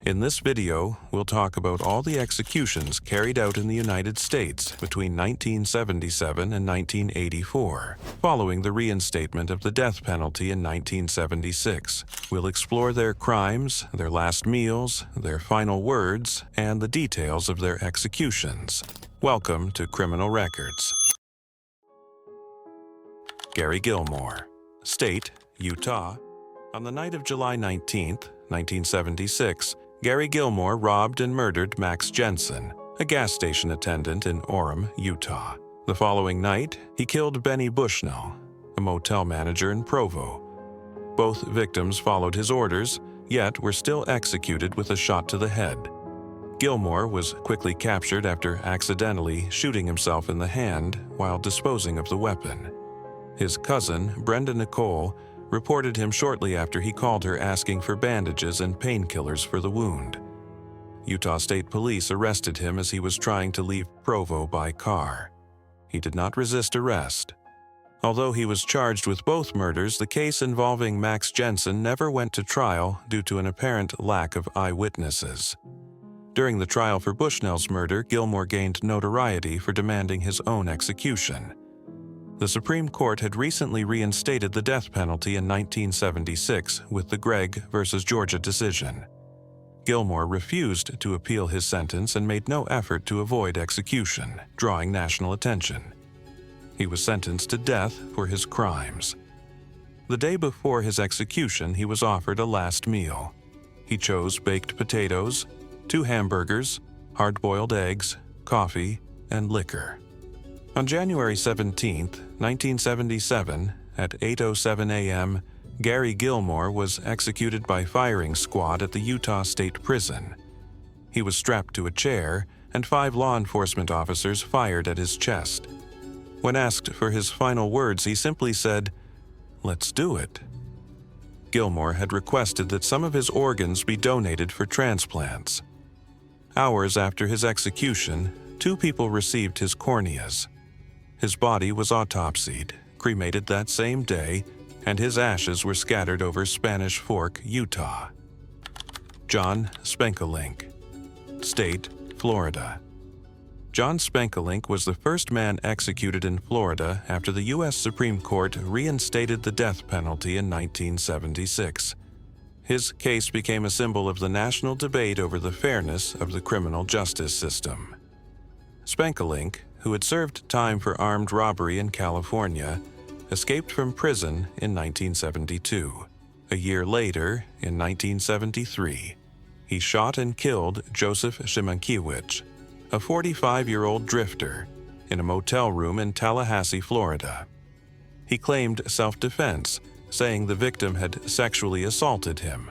In this video, we'll talk about all the executions carried out in the United States between 1977 and 1984, following the reinstatement of the death penalty in 1976. We'll explore their crimes, their last meals, their final words, and the details of their executions. Welcome to Criminal Records. Gary Gilmore, State, Utah. On the night of July 19, 1976, Gary Gilmore robbed and murdered Max Jensen, a gas station attendant in Orem, Utah. The following night, he killed Benny Bushnell, a motel manager in Provo. Both victims followed his orders, yet were still executed with a shot to the head. Gilmore was quickly captured after accidentally shooting himself in the hand while disposing of the weapon. His cousin, Brenda Nicole, reported him shortly after he called her asking for bandages and painkillers for the wound. Utah State Police arrested him as he was trying to leave Provo by car. He did not resist arrest. Although he was charged with both murders, the case involving Max Jensen never went to trial due to an apparent lack of eyewitnesses. During the trial for Bushnell's murder, Gilmore gained notoriety for demanding his own execution. The Supreme Court had recently reinstated the death penalty in 1976 with the Gregg v. Georgia decision. Gilmore refused to appeal his sentence and made no effort to avoid execution, drawing national attention. He was sentenced to death for his crimes. The day before his execution, he was offered a last meal. He chose baked potatoes, 2 hamburgers, hard-boiled eggs, coffee, and liquor. On January 17, 1977, at 8:07 a.m., Gary Gilmore was executed by firing squad at the Utah State Prison. He was strapped to a chair, and 5 law enforcement officers fired at his chest. When asked for his final words, he simply said, "Let's do it." Gilmore had requested that some of his organs be donated for transplants. Hours after his execution, 2 people received his corneas. His body was autopsied, cremated that same day, and his ashes were scattered over Spanish Fork, Utah. John Spankolink, State, Florida. John Spankolink was the first man executed in Florida after the U.S. Supreme Court reinstated the death penalty in 1976. His case became a symbol of the national debate over the fairness of the criminal justice system. Spankolink, who had served time for armed robbery in California, escaped from prison in 1972. A year later, in 1973, he shot and killed Joseph Szymankiewicz, a 45-year-old drifter, in a motel room in Tallahassee, Florida. He claimed self-defense, saying the victim had sexually assaulted him,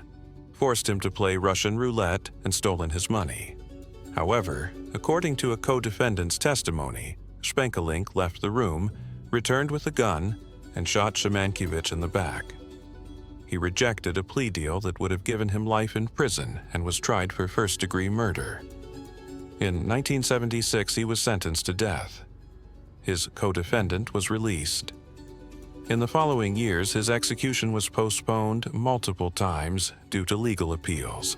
forced him to play Russian roulette, and stolen his money. However, according to a co-defendant's testimony, Spankolink left the room, returned with a gun, and shot Szymankiewicz in the back. He rejected a plea deal that would have given him life in prison and was tried for first-degree murder. In 1976, he was sentenced to death. His co-defendant was released. In the following years, his execution was postponed multiple times due to legal appeals.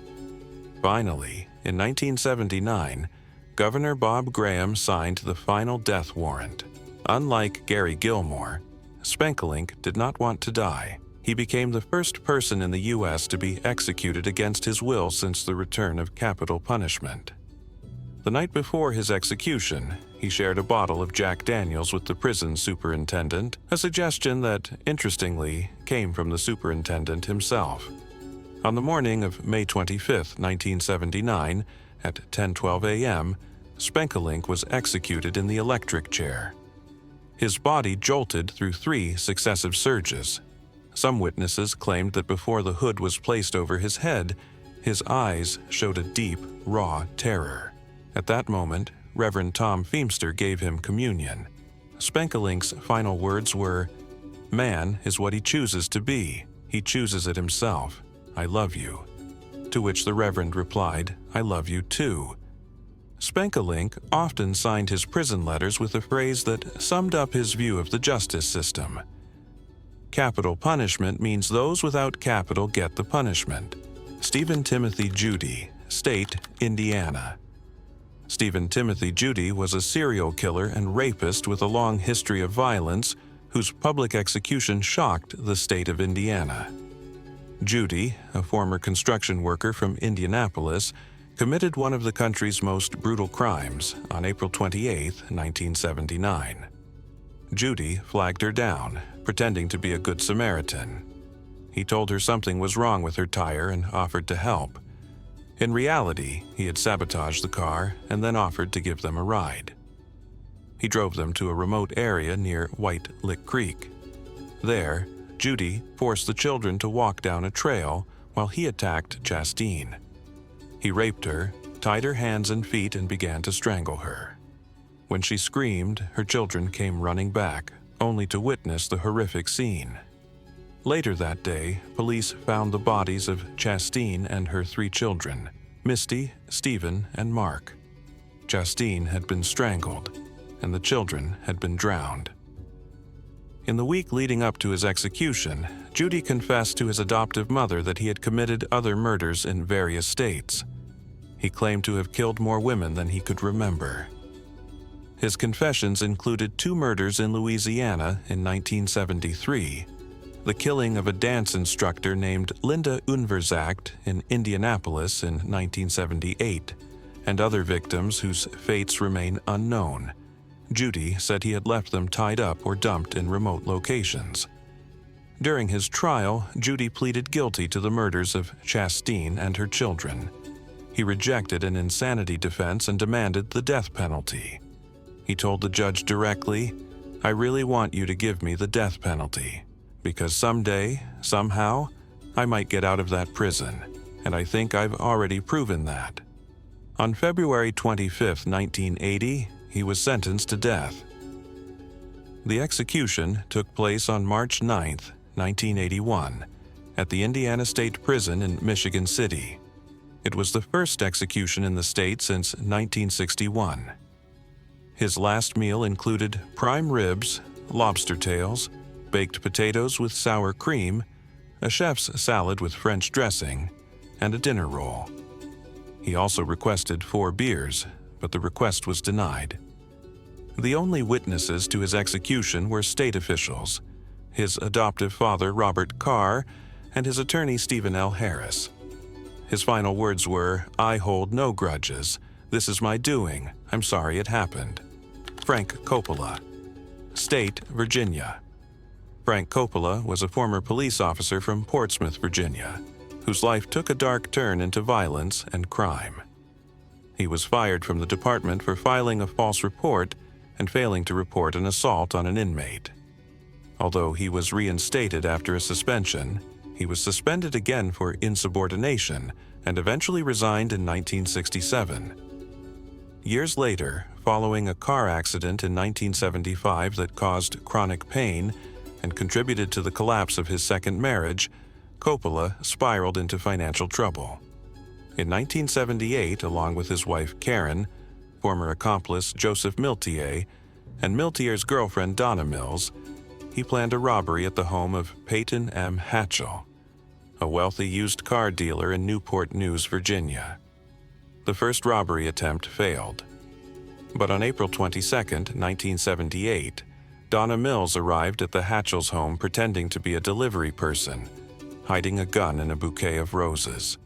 Finally, in 1979, Governor Bob Graham signed the final death warrant. Unlike Gary Gilmore, Spankolink did not want to die. He became the first person in the U.S. to be executed against his will since the return of capital punishment. The night before his execution, he shared a bottle of Jack Daniels with the prison superintendent, a suggestion that, interestingly, came from the superintendent himself. On the morning of May 25, 1979, at 10:12 a.m., Spankolink was executed in the electric chair. His body jolted through 3 successive surges. Some witnesses claimed that before the hood was placed over his head, his eyes showed a deep, raw terror. At that moment, Reverend Tom Feemster gave him communion. Spankolink's final words were, "Man is what he chooses to be. He chooses it himself. I love you." To which the Reverend replied, "I love you too." Spankolink often signed his prison letters with a phrase that summed up his view of the justice system. Capital punishment means those without capital get the punishment. Stephen Timothy Judy, State, Indiana. Stephen Timothy Judy was a serial killer and rapist with a long history of violence whose public execution shocked the state of Indiana. Judy, a former construction worker from Indianapolis, committed one of the country's most brutal crimes on April 28, 1979. Judy flagged her down, pretending to be a good Samaritan. He told her something was wrong with her tire and offered to help. In reality, he had sabotaged the car and then offered to give them a ride. He drove them to a remote area near White Lick Creek. There, Judy forced the children to walk down a trail while he attacked Chastine. He raped her, tied her hands and feet, and began to strangle her. When she screamed, her children came running back, only to witness the horrific scene. Later that day, police found the bodies of Chastine and her 3 children, Misty, Stephen, and Mark. Chastine had been strangled, and the children had been drowned. In the week leading up to his execution, Judy confessed to his adoptive mother that he had committed other murders in various states. He claimed to have killed more women than he could remember. His confessions included 2 murders in Louisiana in 1973, the killing of a dance instructor named Linda Unverzacht in Indianapolis in 1978, and other victims whose fates remain unknown. Judy said he had left them tied up or dumped in remote locations. During his trial, Judy pleaded guilty to the murders of Chastine and her children. He rejected an insanity defense and demanded the death penalty. He told the judge directly, "I really want you to give me the death penalty, because someday, somehow, I might get out of that prison, and I think I've already proven that." On February 25, 1980, he was sentenced to death. The execution took place on March 9, 1981, at the Indiana State Prison in Michigan City. It was the first execution in the state since 1961. His last meal included prime ribs, lobster tails, baked potatoes with sour cream, a chef's salad with French dressing, and a dinner roll. He also requested 4 beers, but the request was denied. The only witnesses to his execution were state officials, his adoptive father Robert Carr, and his attorney Stephen L. Harris. His final words were, "I hold no grudges. This is my doing. I'm sorry it happened." Frank Copala, State, Virginia. Frank Copala was a former police officer from Portsmouth, Virginia, whose life took a dark turn into violence and crime. He was fired from the department for filing a false report and failing to report an assault on an inmate. Although he was reinstated after a suspension, he was suspended again for insubordination and eventually resigned in 1967. Years later, following a car accident in 1975 that caused chronic pain and contributed to the collapse of his second marriage, Copala spiraled into financial trouble. In 1978, along with his wife Karen, former accomplice Joseph Miltier, and Miltier's girlfriend Donna Mills, he planned a robbery at the home of Peyton M. Hatchell, a wealthy used car dealer in Newport News, Virginia. The first robbery attempt failed. But on April 22, 1978, Donna Mills arrived at the Hatchell's home pretending to be a delivery person, hiding a gun in a bouquet of roses.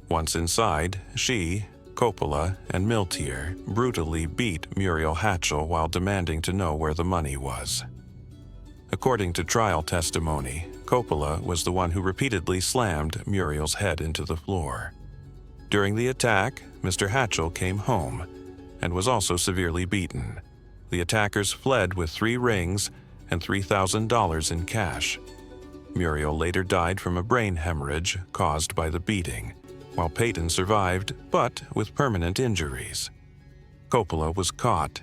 Once inside, she, Copala, and Miltier brutally beat Muriel Hatchell while demanding to know where the money was. According to trial testimony, Copala was the one who repeatedly slammed Muriel's head into the floor. During the attack, Mr. Hatchell came home and was also severely beaten. The attackers fled with 3 rings and $3,000 in cash. Muriel later died from a brain hemorrhage caused by the beating, while Peyton survived, but with permanent injuries. Copala was caught,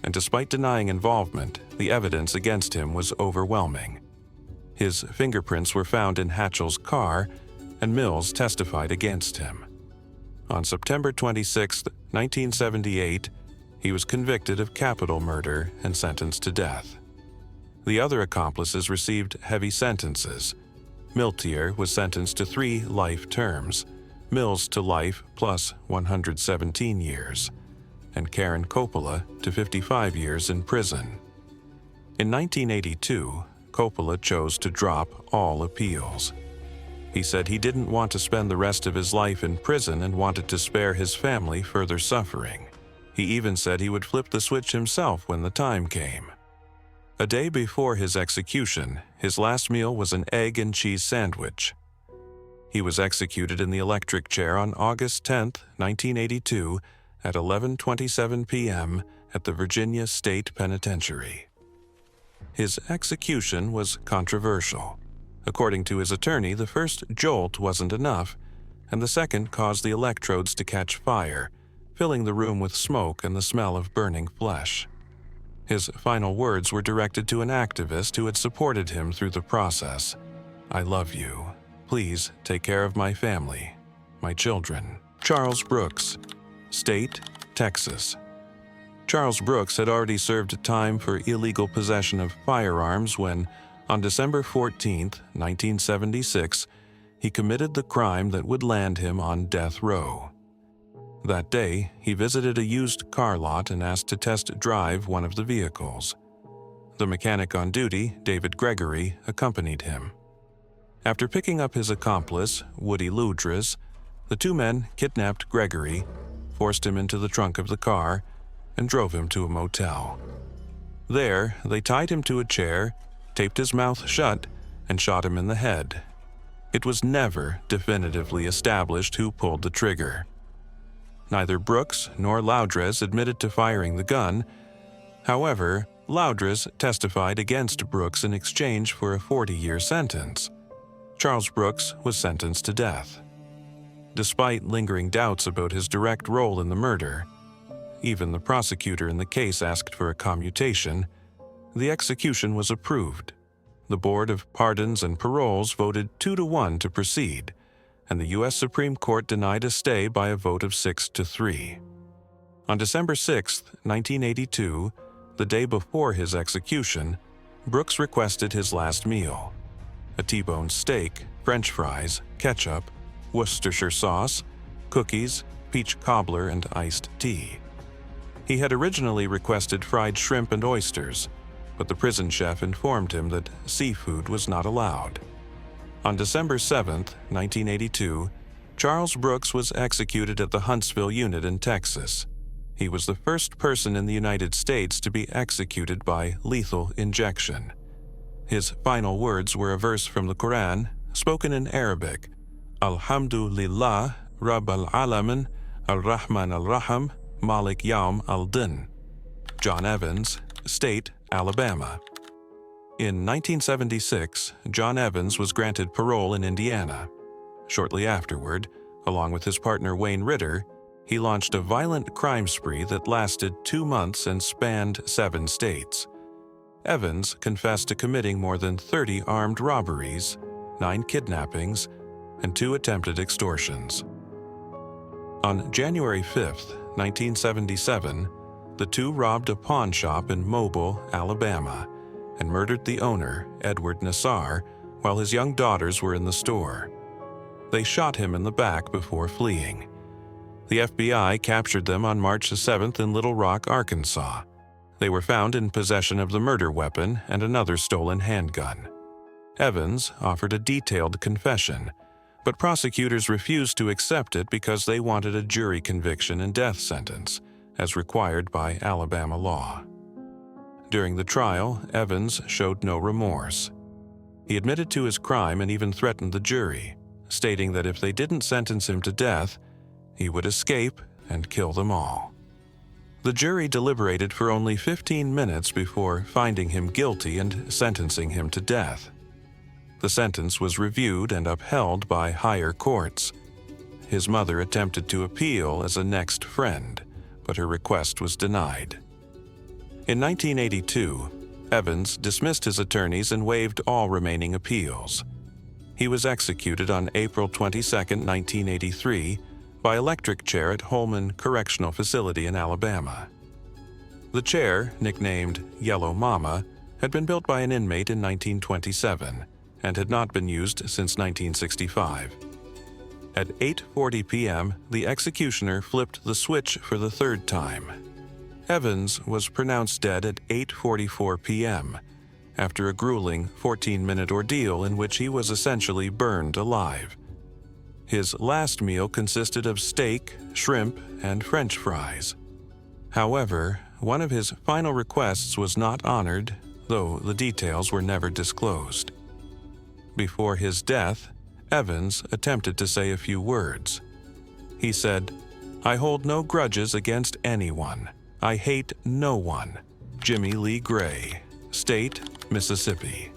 and despite denying involvement, the evidence against him was overwhelming. His fingerprints were found in Hatchell's car, and Mills testified against him. On September 26, 1978, he was convicted of capital murder and sentenced to death. The other accomplices received heavy sentences. Miltier was sentenced to 3 life terms. Mills to life plus 117 years, and Karen Copala to 55 years in prison. In 1982, Copala chose to drop all appeals. He said he didn't want to spend the rest of his life in prison and wanted to spare his family further suffering. He even said he would flip the switch himself when the time came. A day before his execution, his last meal was an egg and cheese sandwich. He was executed in the electric chair on August 10, 1982, at 11:27 p.m. at the Virginia State Penitentiary. His execution was controversial. According to his attorney, the first jolt wasn't enough, and the second caused the electrodes to catch fire, filling the room with smoke and the smell of burning flesh. His final words were directed to an activist who had supported him through the process. "I love you. Please take care of my family, my children." Charles Brooks, State, Texas. Charles Brooks had already served time for illegal possession of firearms when, on December 14, 1976, he committed the crime that would land him on death row. That day, he visited a used car lot and asked to test drive one of the vehicles. The mechanic on duty, David Gregory, accompanied him. After picking up his accomplice, Woody Ludras, the two men kidnapped Gregory, forced him into the trunk of the car, and drove him to a motel. There, they tied him to a chair, taped his mouth shut, and shot him in the head. It was never definitively established who pulled the trigger. Neither Brooks nor Ludras admitted to firing the gun. However, Ludras testified against Brooks in exchange for a 40-year sentence. Charles Brooks was sentenced to death. Despite lingering doubts about his direct role in the murder, even the prosecutor in the case asked for a commutation, the execution was approved. The Board of Pardons and Paroles voted 2-1 to proceed, and the U.S. Supreme Court denied a stay by a vote of 6-3. On December 6, 1982, the day before his execution, Brooks requested his last meal: a T-bone steak, French fries, ketchup, Worcestershire sauce, cookies, peach cobbler, and iced tea. He had originally requested fried shrimp and oysters, but the prison chef informed him that seafood was not allowed. On December 7, 1982, Charles Brooks was executed at the Huntsville unit in Texas. He was the first person in the United States to be executed by lethal injection. His final words were a verse from the Quran, spoken in Arabic: "Alhamdulillah, Rabb al-Alamin, al-Rahman al-Rahim, Malik Yawm al-Din." John Evans, State, Alabama. In 1976, John Evans was granted parole in Indiana. Shortly afterward, along with his partner Wayne Ritter, he launched a violent crime spree that lasted 2 months and spanned 7 states. Evans confessed to committing more than 30 armed robberies, 9 kidnappings, and 2 attempted extortions. On January 5, 1977, the two robbed a pawn shop in Mobile, Alabama, and murdered the owner, Edward Nassar, while his young daughters were in the store. They shot him in the back before fleeing. The FBI captured them on March 7th in Little Rock, Arkansas. They were found in possession of the murder weapon and another stolen handgun. Evans offered a detailed confession, but prosecutors refused to accept it because they wanted a jury conviction and death sentence, as required by Alabama law. During the trial, Evans showed no remorse. He admitted to his crime and even threatened the jury, stating that if they didn't sentence him to death, he would escape and kill them all. The jury deliberated for only 15 minutes before finding him guilty and sentencing him to death. The sentence was reviewed and upheld by higher courts. His mother attempted to appeal as a next friend, but her request was denied. In 1982, Evans dismissed his attorneys and waived all remaining appeals. He was executed on April 22, 1983, by electric chair at Holman Correctional Facility in Alabama. The chair, nicknamed Yellow Mama, had been built by an inmate in 1927 and had not been used since 1965. At 8:40 p.m., the executioner flipped the switch for the third time. Evans was pronounced dead at 8:44 p.m., after a grueling 14-minute ordeal in which he was essentially burned alive. His last meal consisted of steak, shrimp, and French fries. However, one of his final requests was not honored, though the details were never disclosed. Before his death, Evans attempted to say a few words. He said, "I hold no grudges against anyone. I hate no one. Jimmy Lee Gray, State, Mississippi."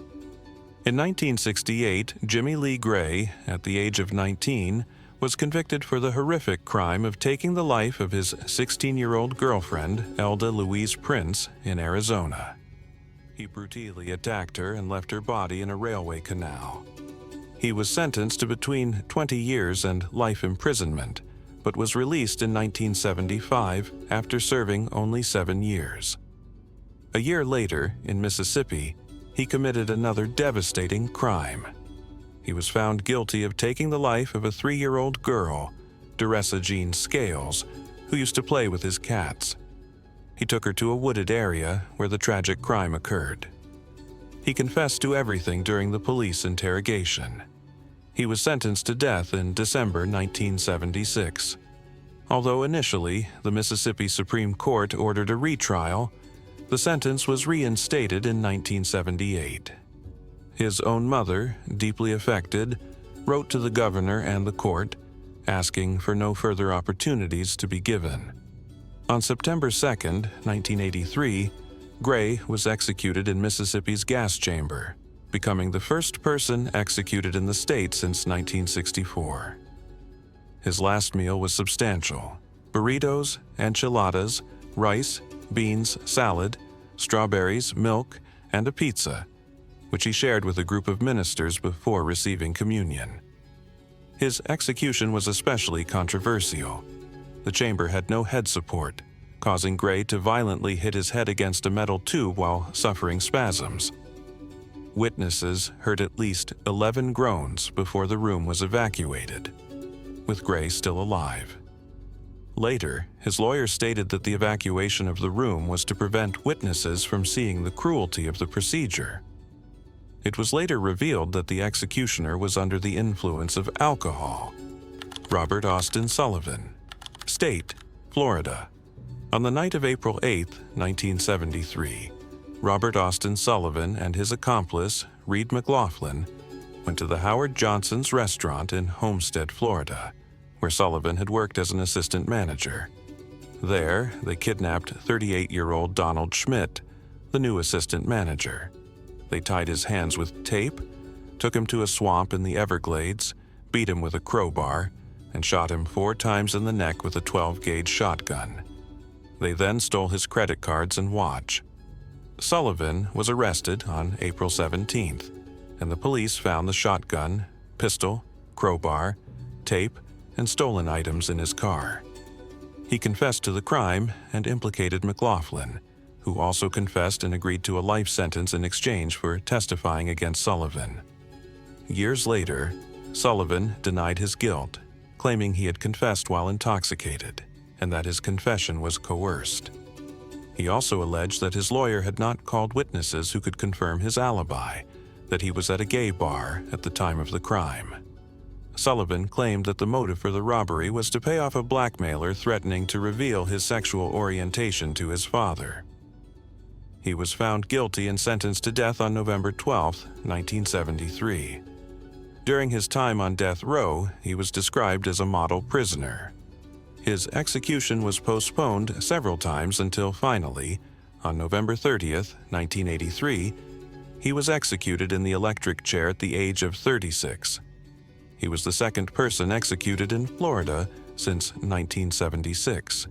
In 1968, Jimmy Lee Gray, at the age of 19, was convicted for the horrific crime of taking the life of his 16-year-old girlfriend, Elda Louise Prince, in Arizona. He brutally attacked her and left her body in a railway canal. He was sentenced to between 20 years and life imprisonment, but was released in 1975 after serving only 7 years. A year later, in Mississippi, he committed another devastating crime. He was found guilty of taking the life of a 3-year-old girl, Doressa Jean Scales, who used to play with his cats. He took her to a wooded area where the tragic crime occurred. He confessed to everything during the police interrogation. He was sentenced to death in December 1976. Although initially the Mississippi Supreme Court ordered a retrial, the sentence was reinstated in 1978. His own mother, deeply affected, wrote to the governor and the court, asking for no further opportunities to be given. On September 2, 1983, Gray was executed in Mississippi's gas chamber, becoming the first person executed in the state since 1964. His last meal was substantial: burritos, enchiladas, rice, beans, salad, strawberries, milk, and a pizza, which he shared with a group of ministers before receiving communion. His execution was especially controversial. The chamber had no head support, causing Gray to violently hit his head against a metal tube while suffering spasms. Witnesses heard at least 11 groans before the room was evacuated, with Gray still alive. Later, his lawyer stated that the evacuation of the room was to prevent witnesses from seeing the cruelty of the procedure. It was later revealed that the executioner was under the influence of alcohol. Robert Austin Sullivan, State, Florida. On the night of April 8, 1973, Robert Austin Sullivan and his accomplice, Reed McLaughlin, went to the Howard Johnson's restaurant in Homestead, Florida, where Sullivan had worked as an assistant manager. There, they kidnapped 38-year-old Donald Schmidt, the new assistant manager. They tied his hands with tape, took him to a swamp in the Everglades, beat him with a crowbar, and shot him 4 times in the neck with a 12-gauge shotgun. They then stole his credit cards and watch. Sullivan was arrested on April 17th, and the police found the shotgun, pistol, crowbar, tape, and stolen items in his car. He confessed to the crime and implicated McLaughlin, who also confessed and agreed to a life sentence in exchange for testifying against Sullivan. Years later, Sullivan denied his guilt, claiming he had confessed while intoxicated and that his confession was coerced. He also alleged that his lawyer had not called witnesses who could confirm his alibi, that he was at a gay bar at the time of the crime. Sullivan claimed that the motive for the robbery was to pay off a blackmailer threatening to reveal his sexual orientation to his father. He was found guilty and sentenced to death on November 12, 1973. During his time on death row, he was described as a model prisoner. His execution was postponed several times until finally, on November 30, 1983, he was executed in the electric chair at the age of 36. He was the second person executed in Florida since 1976.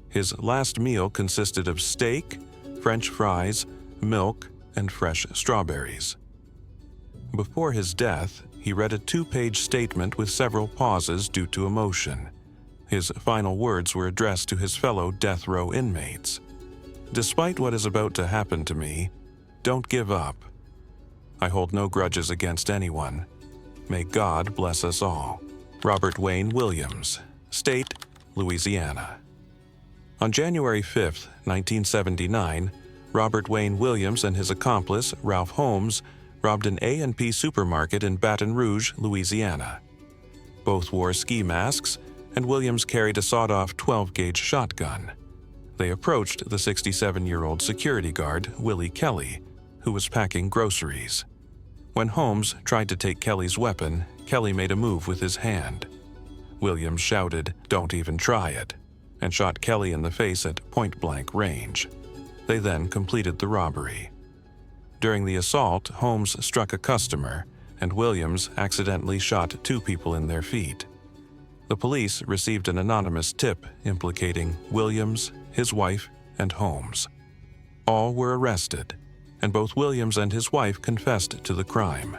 His last meal consisted of steak, French fries, milk, and fresh strawberries. Before his death, he read a 2-page statement with several pauses due to emotion. His final words were addressed to his fellow death row inmates. "Despite what is about to happen to me, don't give up. I hold no grudges against anyone. May God bless us all." Robert Wayne Williams, State, Louisiana. On January 5, 1979, Robert Wayne Williams and his accomplice, Ralph Holmes, robbed an A&P supermarket in Baton Rouge, Louisiana. Both wore ski masks, and Williams carried a sawed-off 12-gauge shotgun. They approached the 67-year-old security guard, Willie Kelly, who was packing groceries. When Holmes tried to take Kelly's weapon, Kelly made a move with his hand. Williams shouted, "Don't even try it," and shot Kelly in the face at point-blank range. They then completed the robbery. During the assault, Holmes struck a customer, and Williams accidentally shot 2 people in their feet. The police received an anonymous tip implicating Williams, his wife, and Holmes. All were arrested, and both Williams and his wife confessed to the crime.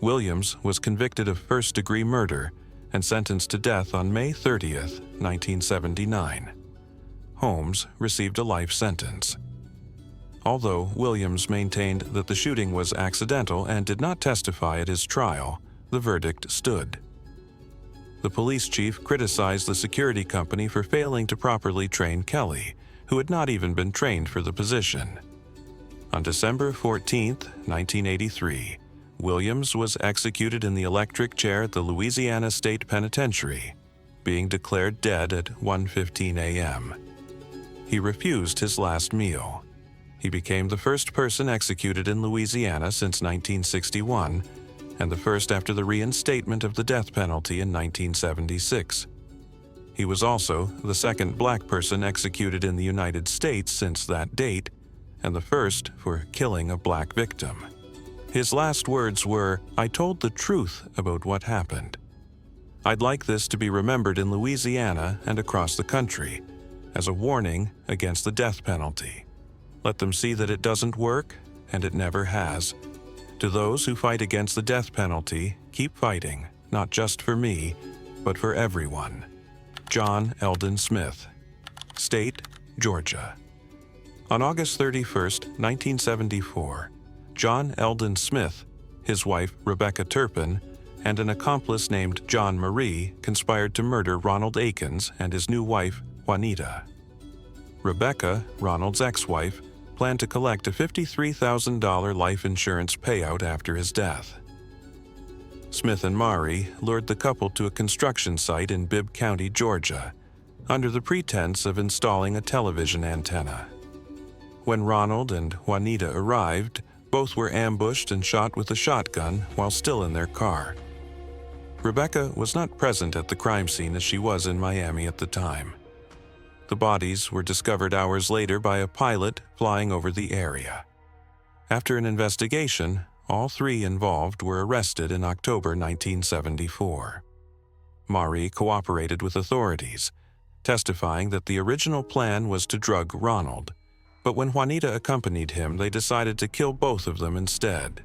Williams was convicted of first-degree murder and sentenced to death on May 30, 1979. Holmes received a life sentence. Although Williams maintained that the shooting was accidental and did not testify at his trial, the verdict stood. The police chief criticized the security company for failing to properly train Kelly, who had not even been trained for the position. On December 14, 1983, Williams was executed in the electric chair at the Louisiana State Penitentiary, being declared dead at 1:15 a.m. He refused his last meal. He became the first person executed in Louisiana since 1961, and the first after the reinstatement of the death penalty in 1976. He was also the second black person executed in the United States since that date, and the first for killing a black victim. His last words were, "I told the truth about what happened. I'd like this to be remembered in Louisiana and across the country as a warning against the death penalty. Let them see that it doesn't work, and it never has. To those who fight against the death penalty, keep fighting, not just for me, but for everyone." John Eldon Smith, State, Georgia. On August 31, 1974, John Eldon Smith, his wife Rebecca Turpin, and an accomplice named John Marie conspired to murder Ronald Akins and his new wife, Juanita. Rebecca, Ronald's ex-wife, planned to collect a $53,000 life insurance payout after his death. Smith and Marie lured the couple to a construction site in Bibb County, Georgia, under the pretense of installing a television antenna. When Ronald and Juanita arrived, both were ambushed and shot with a shotgun while still in their car. Rebecca was not present at the crime scene as she was in Miami at the time. The bodies were discovered hours later by a pilot flying over the area. After an investigation, all 3 involved were arrested in October 1974. Marie cooperated with authorities, testifying that the original plan was to drug Ronald, but when Juanita accompanied him, they decided to kill both of them instead.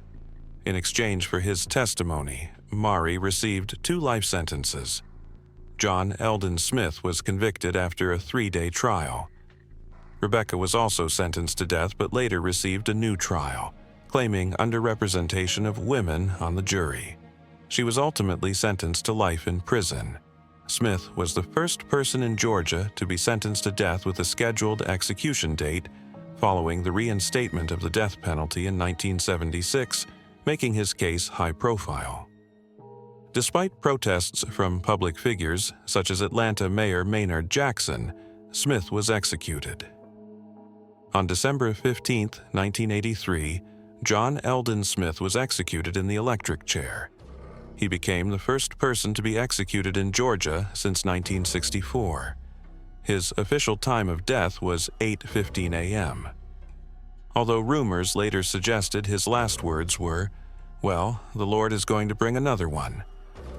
In exchange for his testimony, Marie received 2 life sentences. John Eldon Smith was convicted after a 3-day trial. Rebecca was also sentenced to death but later received a new trial, claiming underrepresentation of women on the jury. She was ultimately sentenced to life in prison. Smith was the first person in Georgia to be sentenced to death with a scheduled execution date following the reinstatement of the death penalty in 1976, making his case high profile. Despite protests from public figures, such as Atlanta Mayor Maynard Jackson, Smith was executed. On December 15, 1983, John Eldon Smith was executed in the electric chair. He became the first person to be executed in Georgia since 1964. His official time of death was 8:15 a.m. Although rumors later suggested his last words were, "Well, the Lord is going to bring another one,"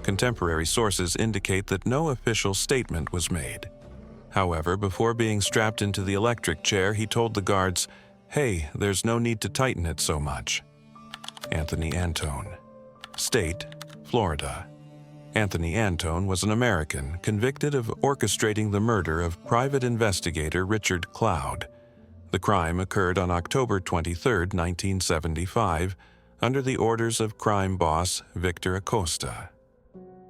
contemporary sources indicate that no official statement was made. However, before being strapped into the electric chair, he told the guards, "Hey, there's no need to tighten it so much." Anthony Anton, State, Florida. Anthony Anton was an American convicted of orchestrating the murder of private investigator Richard Cloud. The crime occurred on October 23, 1975, under the orders of crime boss Victor Acosta.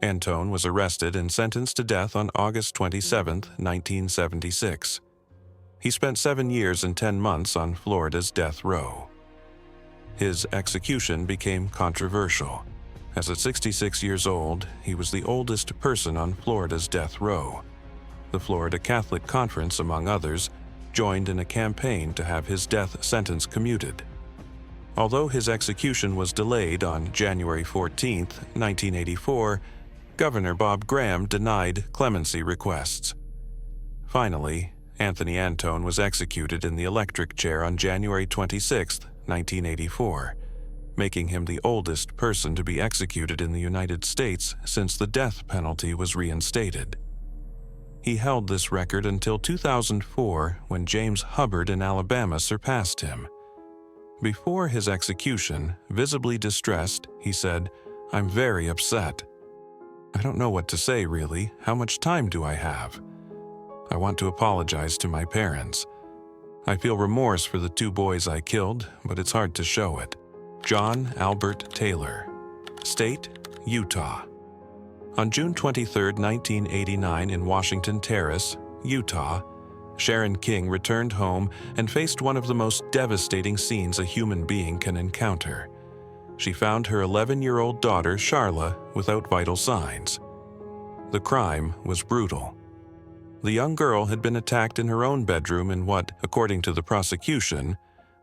Anton was arrested and sentenced to death on August 27, 1976. He spent 7 years and 10 months on Florida's death row. His execution became controversial, as at 66 years old, he was the oldest person on Florida's death row. The Florida Catholic Conference, among others, joined in a campaign to have his death sentence commuted. Although his execution was delayed on January 14, 1984, Governor Bob Graham denied clemency requests. Finally, Anthony Anton was executed in the electric chair on January 26, 1984, making him the oldest person to be executed in the United States since the death penalty was reinstated. He held this record until 2004, when James Hubbard in Alabama surpassed him. Before his execution, visibly distressed, he said, "I'm very upset. I don't know what to say, really. How much time do I have? I want to apologize to my parents. I feel remorse for the 2 boys I killed, but it's hard to show it." John Albert Taylor, State, Utah. On June 23, 1989, in Washington Terrace, Utah, Sharon King returned home and faced one of the most devastating scenes a human being can encounter. She found her 11-year-old daughter, Charla, without vital signs. The crime was brutal. The young girl had been attacked in her own bedroom in what, according to the prosecution,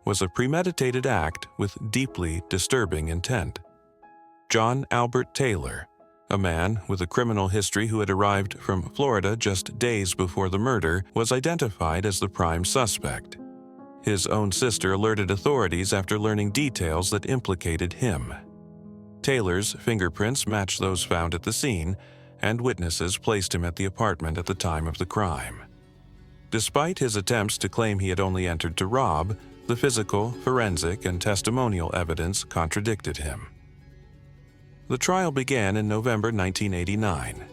was a premeditated act with deeply disturbing intent. John Albert Taylor, a man with a criminal history who had arrived from Florida just days before the murder, was identified as the prime suspect. His own sister alerted authorities after learning details that implicated him. Taylor's fingerprints matched those found at the scene, and witnesses placed him at the apartment at the time of the crime. Despite his attempts to claim he had only entered to rob, the physical, forensic, and testimonial evidence contradicted him. The trial began in November 1989.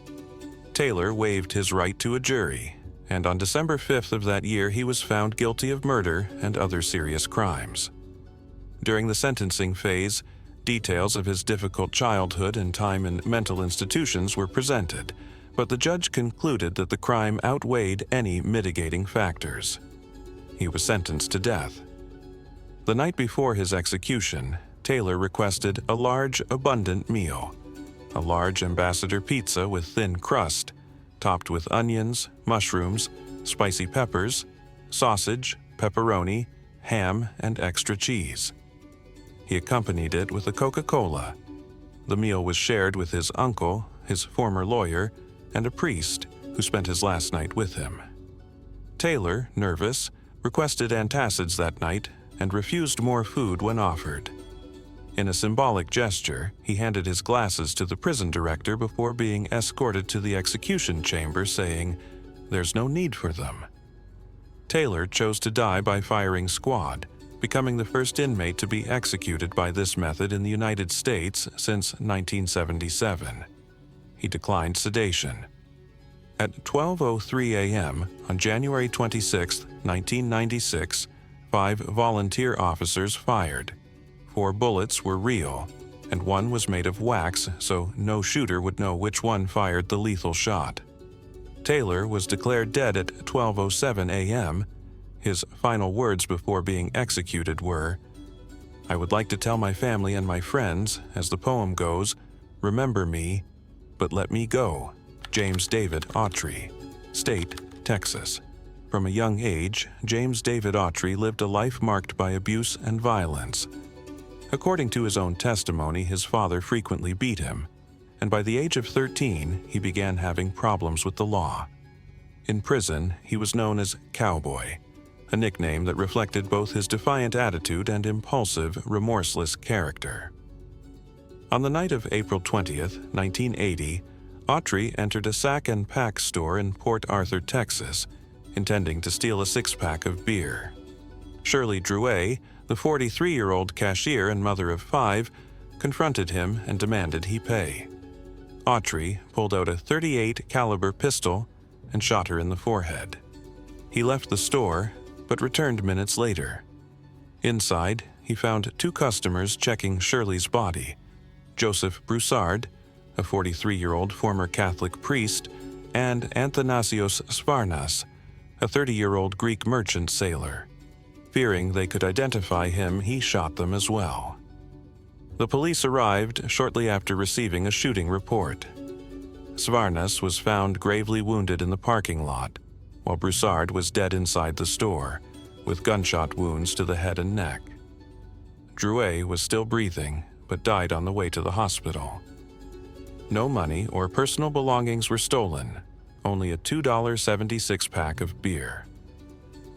Taylor waived his right to a jury, and on December 5th of that year he was found guilty of murder and other serious crimes. During the sentencing phase, details of his difficult childhood and time in mental institutions were presented, but the judge concluded that the crime outweighed any mitigating factors. He was sentenced to death. The night before his execution, Taylor requested a large, abundant meal, a large ambassador pizza with thin crust, topped with onions, mushrooms, spicy peppers, sausage, pepperoni, ham, and extra cheese. He accompanied it with a Coca-Cola. The meal was shared with his uncle, his former lawyer, and a priest who spent his last night with him. Taylor, nervous, requested antacids that night and refused more food when offered. In a symbolic gesture, he handed his glasses to the prison director before being escorted to the execution chamber, saying, "There's no need for them." Taylor chose to die by firing squad, becoming the first inmate to be executed by this method in the United States since 1977. He declined sedation. At 12:03 a.m. on January 26, 1996, 5 volunteer officers fired. 4 bullets were real, and 1 was made of wax, so no shooter would know which one fired the lethal shot. Taylor was declared dead at 12:07 a.m. His final words before being executed were, "I would like to tell my family and my friends, as the poem goes, remember me, but let me go." James David Autry, State, Texas. From a young age, James David Autry lived a life marked by abuse and violence. According to his own testimony, his father frequently beat him, and by the age of 13, he began having problems with the law. In prison, he was known as Cowboy, a nickname that reflected both his defiant attitude and impulsive, remorseless character. On the night of April 20th, 1980, Autry entered a sack and pack store in Port Arthur, Texas, intending to steal a 6-pack of beer. Shirley Drouet, the 43-year-old cashier and mother of 5, confronted him and demanded he pay. Autry pulled out a .38 caliber pistol and shot her in the forehead. He left the store, but returned minutes later. Inside, he found 2 customers checking Shirley's body, Joseph Broussard, a 43-year-old former Catholic priest, and Athanasios Sfarnas, a 30-year-old Greek merchant sailor. Fearing they could identify him, he shot them as well. The police arrived shortly after receiving a shooting report. Sfarnas was found gravely wounded in the parking lot, while Broussard was dead inside the store, with gunshot wounds to the head and neck. Drouet was still breathing, but died on the way to the hospital. No money or personal belongings were stolen, only a $2.76 pack of beer.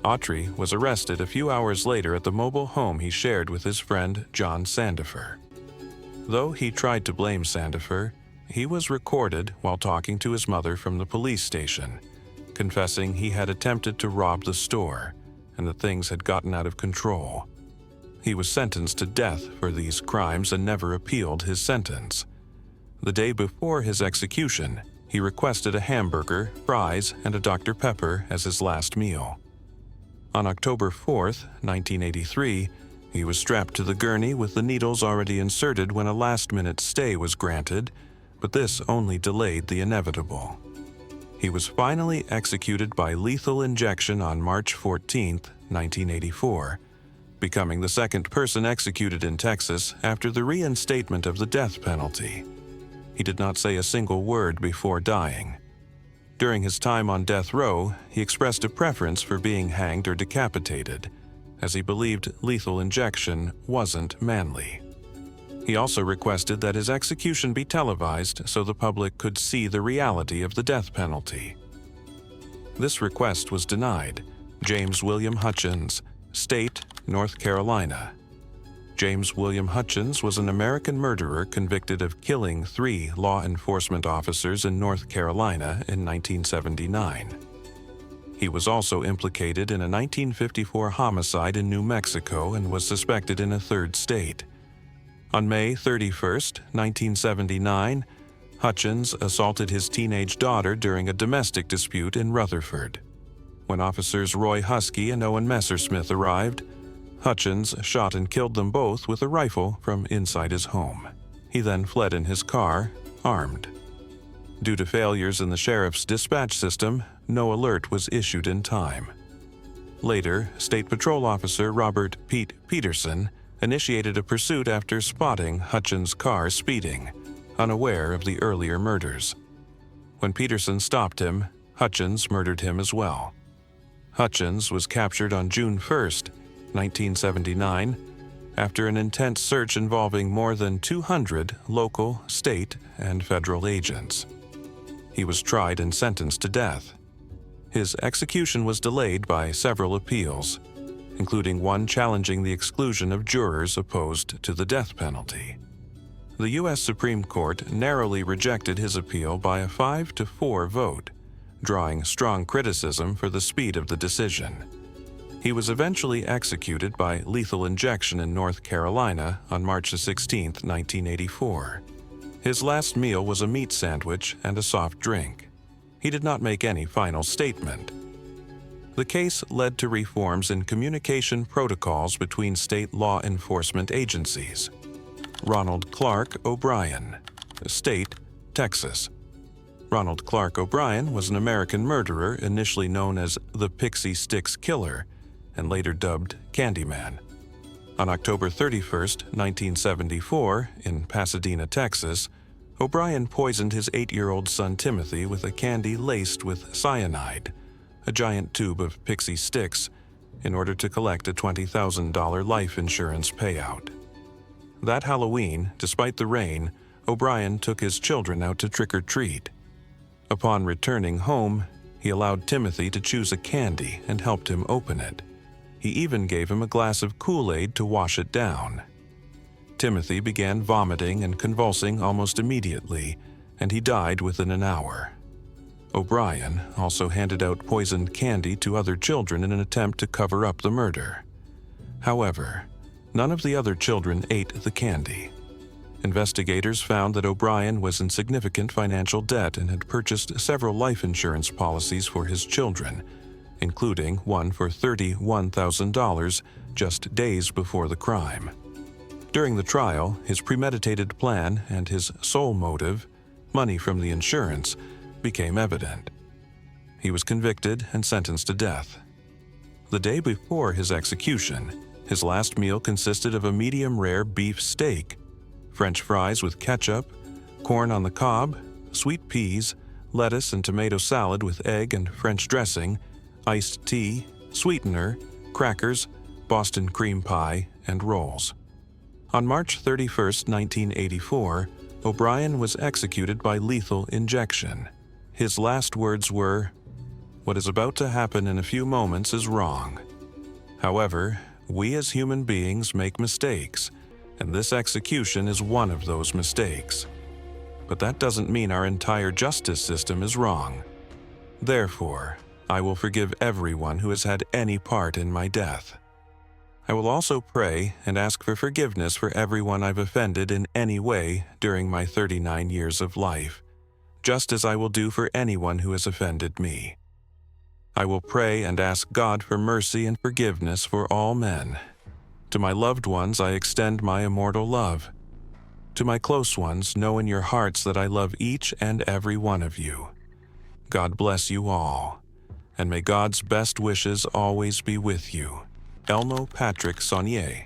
Autry was arrested a few hours later at the mobile home he shared with his friend John Sandifer. Though he tried to blame Sandifer, he was recorded while talking to his mother from the police station, confessing he had attempted to rob the store and that things had gotten out of control. He was sentenced to death for these crimes and never appealed his sentence. The day before his execution, he requested a hamburger, fries, and a Dr. Pepper as his last meal. On October 4th, 1983, he was strapped to the gurney with the needles already inserted when a last-minute stay was granted, but this only delayed the inevitable. He was finally executed by lethal injection on March 14, 1984, becoming the second person executed in Texas after the reinstatement of the death penalty. He did not say a single word before dying. During his time on death row, he expressed a preference for being hanged or decapitated, as he believed lethal injection wasn't manly. He also requested that his execution be televised so the public could see the reality of the death penalty. This request was denied. James William Hutchins, State, North Carolina. James William Hutchins was an American murderer convicted of killing 3 law enforcement officers in North Carolina in 1979. He was also implicated in a 1954 homicide in New Mexico and was suspected in a 3rd state. On May 31, 1979, Hutchins assaulted his teenage daughter during a domestic dispute in Rutherford. When officers Roy Husky and Owen Messersmith arrived, Hutchins shot and killed them both with a rifle from inside his home. He then fled in his car, armed. Due to failures in the sheriff's dispatch system, no alert was issued in time. Later, State Patrol Officer Robert Pete Peterson initiated a pursuit after spotting Hutchins' car speeding, unaware of the earlier murders. When Peterson stopped him, Hutchins murdered him as well. Hutchins was captured on June 1, 1979, after an intense search involving more than 200 local, state, and federal agents. He was tried and sentenced to death. His execution was delayed by several appeals, including one challenging the exclusion of jurors opposed to the death penalty. The U.S. Supreme Court narrowly rejected his appeal by a 5-4 vote, drawing strong criticism for the speed of the decision. He was eventually executed by lethal injection in North Carolina on March 16, 1984. His last meal was a meat sandwich and a soft drink. He did not make any final statement. The case led to reforms in communication protocols between state law enforcement agencies. Ronald Clark O'Brien, State, Texas. Ronald Clark O'Brien was an American murderer initially known as the Pixie Sticks Killer and later dubbed Candyman. On October 31, 1974, in Pasadena, Texas, O'Brien poisoned his 8-year-old son Timothy with a candy laced with cyanide, a giant tube of pixie sticks, in order to collect a $20,000 life insurance payout. That Halloween, despite the rain, O'Brien took his children out to trick-or-treat. Upon returning home, he allowed Timothy to choose a candy and helped him open it. He even gave him a glass of Kool-Aid to wash it down. Timothy began vomiting and convulsing almost immediately, and he died within an hour. O'Brien also handed out poisoned candy to other children in an attempt to cover up the murder. However, none of the other children ate the candy. Investigators found that O'Brien was in significant financial debt and had purchased several life insurance policies for his children, including one for $31,000 just days before the crime. During the trial, his premeditated plan and his sole motive, money from the insurance, became evident. He was convicted and sentenced to death. The day before his execution, his last meal consisted of a medium-rare beef steak, French fries with ketchup, corn on the cob, sweet peas, lettuce and tomato salad with egg and French dressing, iced tea, sweetener, crackers, Boston cream pie, and rolls. On March 31, 1984, OBrien was executed by lethal injection. His last words were, "What is about to happen in a few moments is wrong." However, we as human beings make mistakes, and this execution is one of those mistakes. But that doesn't mean our entire justice system is wrong. Therefore, I will forgive everyone who has had any part in my death. I will also pray and ask for forgiveness for everyone I've offended in any way during my 39 years of life, just as I will do for anyone who has offended me. I will pray and ask God for mercy and forgiveness for all men. To my loved ones, I extend my immortal love. To my close ones, know in your hearts that I love each and every one of you. God bless you all, and may God's best wishes always be with you. Elmo Patrick Sonier,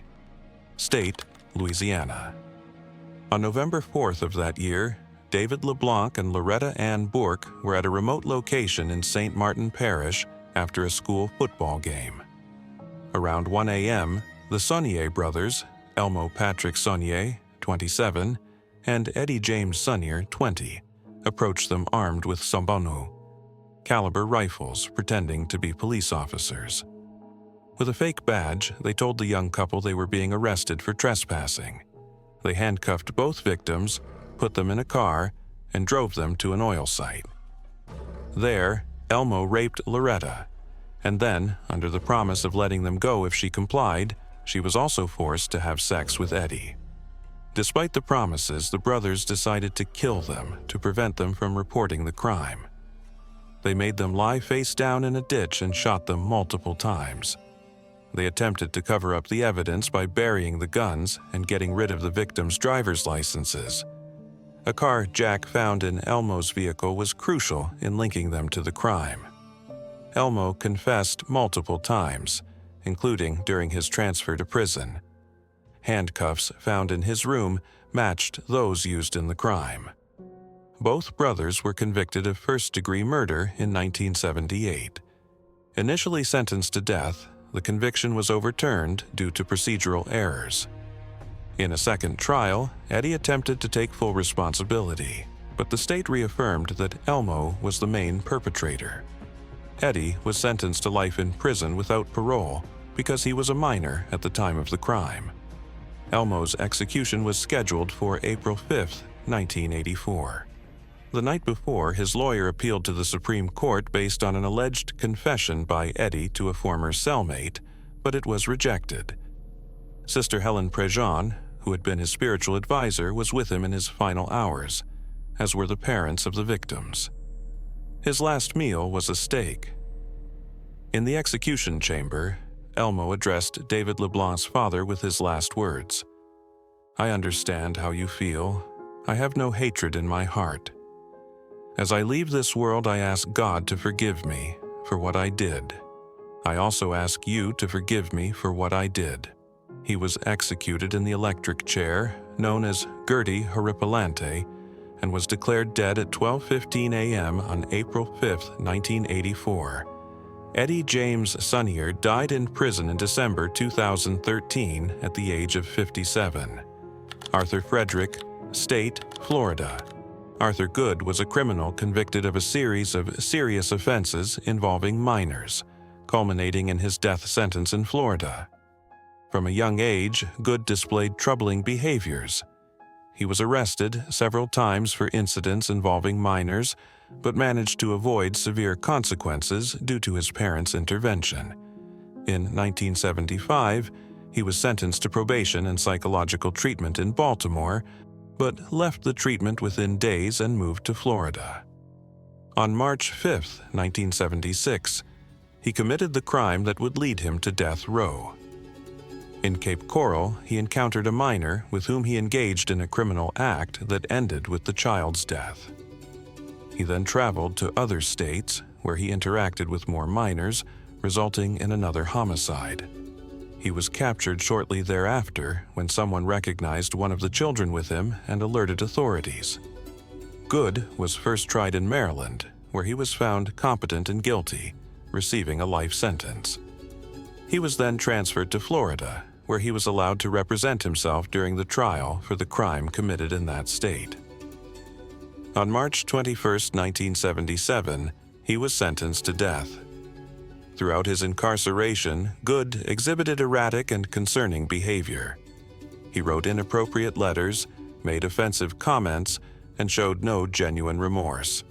State, Louisiana. On November 4th of that year, David LeBlanc and Loretta Ann Bourque were at a remote location in St. Martin Parish after a school football game. Around 1 a.m., the Sonier brothers, Elmo Patrick Sonier, 27, and Eddie James Sonier, 20, approached them armed with sombonu, caliber rifles pretending to be police officers. With a fake badge, they told the young couple they were being arrested for trespassing. They handcuffed both victims, put them in a car, and drove them to an oil site. There, Elmo raped Loretta, and then, under the promise of letting them go if she complied, she was also forced to have sex with Eddie. Despite the promises, the brothers decided to kill them to prevent them from reporting the crime. They made them lie face down in a ditch and shot them multiple times. They attempted to cover up the evidence by burying the guns and getting rid of the victims' driver's licenses. A car Jack found in Elmo's vehicle was crucial in linking them to the crime. Elmo confessed multiple times, including during his transfer to prison. Handcuffs found in his room matched those used in the crime. Both brothers were convicted of first-degree murder in 1978. Initially sentenced to death, the conviction was overturned due to procedural errors. In a second trial, Eddie attempted to take full responsibility, but the state reaffirmed that Elmo was the main perpetrator. Eddie was sentenced to life in prison without parole because he was a minor at the time of the crime. Elmo's execution was scheduled for April 5, 1984. The night before, his lawyer appealed to the Supreme Court based on an alleged confession by Eddie to a former cellmate, but it was rejected. Sister Helen Prejean, who had been his spiritual advisor, was with him in his final hours, as were the parents of the victims. His last meal was a steak. In the execution chamber, Elmo addressed David LeBlanc's father with his last words. "I understand how you feel. I have no hatred in my heart. As I leave this world, I ask God to forgive me for what I did. I also ask you to forgive me for what I did." He was executed in the electric chair, known as Gertie Horripilante, and was declared dead at 12:15 a.m. on April 5, 1984. Eddie James Sonier died in prison in December 2013 at the age of 57. Arthur Frederick, State, Florida. Arthur Good was a criminal convicted of a series of serious offenses involving minors, culminating in his death sentence in Florida. From a young age, Good displayed troubling behaviors. He was arrested several times for incidents involving minors, but managed to avoid severe consequences due to his parents' intervention. In 1975, he was sentenced to probation and psychological treatment in Baltimore, but left the treatment within days and moved to Florida. On March 5, 1976, he committed the crime that would lead him to death row. In Cape Coral, he encountered a minor with whom he engaged in a criminal act that ended with the child's death. He then traveled to other states where he interacted with more minors, resulting in another homicide. He was captured shortly thereafter when someone recognized one of the children with him and alerted authorities. Good was first tried in Maryland, where he was found competent and guilty, receiving a life sentence. He was then transferred to Florida, where he was allowed to represent himself during the trial for the crime committed in that state. On March 21, 1977, he was sentenced to death. Throughout his incarceration, Good exhibited erratic and concerning behavior. He wrote inappropriate letters, made offensive comments, and showed no genuine remorse.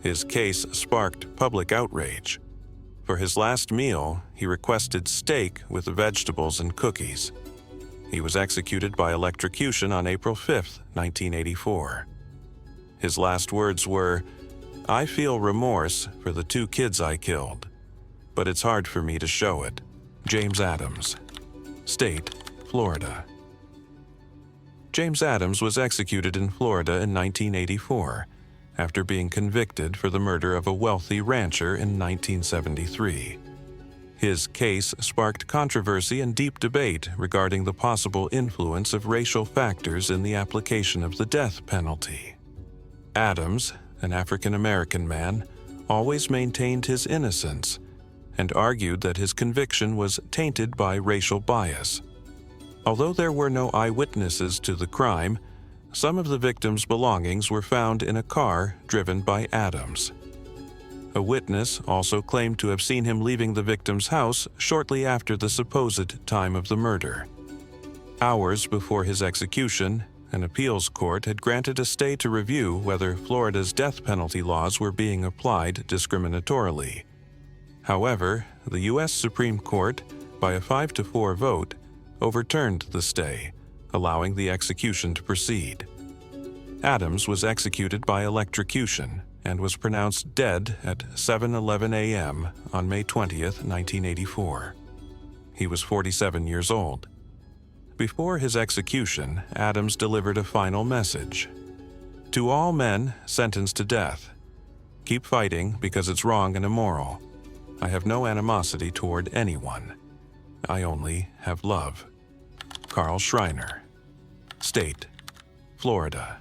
His case sparked public outrage. For his last meal, he requested steak with vegetables and cookies. He was executed by electrocution on April 5, 1984. His last words were, "I feel remorse for the 2 kids I killed, but it's hard for me to show it." James Adams, State, Florida. James Adams was executed in Florida in 1984 after being convicted for the murder of a wealthy rancher in 1973. His case sparked controversy and deep debate regarding the possible influence of racial factors in the application of the death penalty. Adams, an African-American man, always maintained his innocence and argued that his conviction was tainted by racial bias. Although there were no eyewitnesses to the crime, some of the victims' belongings were found in a car driven by Adams. A witness also claimed to have seen him leaving the victim's house shortly after the supposed time of the murder. Hours before his execution, an appeals court had granted a stay to review whether Florida's death penalty laws were being applied discriminatorily. However, the U.S. Supreme Court, by a 5-4 vote, overturned the stay, allowing the execution to proceed. Adams was executed by electrocution and was pronounced dead at 7:11 a.m. on May 20, 1984. He was 47 years old. Before his execution, Adams delivered a final message. "To all men sentenced to death, keep fighting because it's wrong and immoral. I have no animosity toward anyone. I only have love." Carl Schreiner, State, Florida.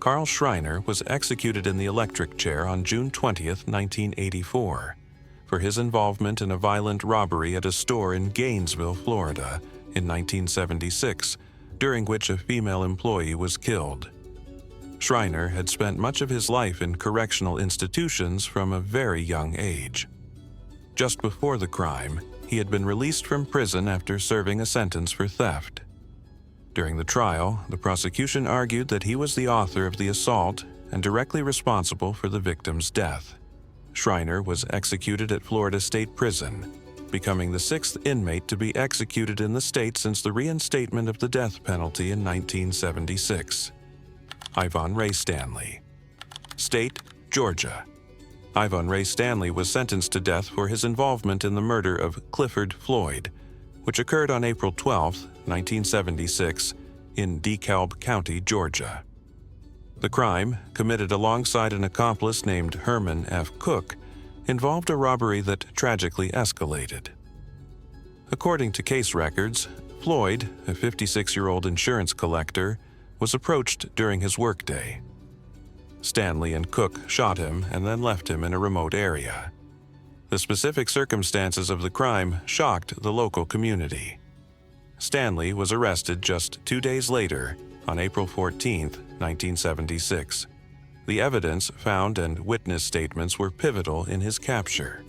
Carl Schreiner was executed in the electric chair on June 20, 1984, for his involvement in a violent robbery at a store in Gainesville, Florida, in 1976, during which a female employee was killed. Schreiner had spent much of his life in correctional institutions from a very young age. Just before the crime, he had been released from prison after serving a sentence for theft. During the trial, the prosecution argued that he was the author of the assault and directly responsible for the victim's death. Schreiner was executed at Florida State Prison, becoming the 6th inmate to be executed in the state since the reinstatement of the death penalty in 1976. Ivan Ray Stanley, State, Georgia. Ivan Ray Stanley was sentenced to death for his involvement in the murder of Clifford Floyd, which occurred on April 12, 1976, in DeKalb County, Georgia. The crime, committed alongside an accomplice named Herman F. Cook, involved a robbery that tragically escalated. According to case records, Floyd, a 56-year-old insurance collector, was approached during his workday. Stanley and Cook shot him and then left him in a remote area. The specific circumstances of the crime shocked the local community. Stanley was arrested just 2 days later, on April 14, 1976. The evidence found and witness statements were pivotal in his capture.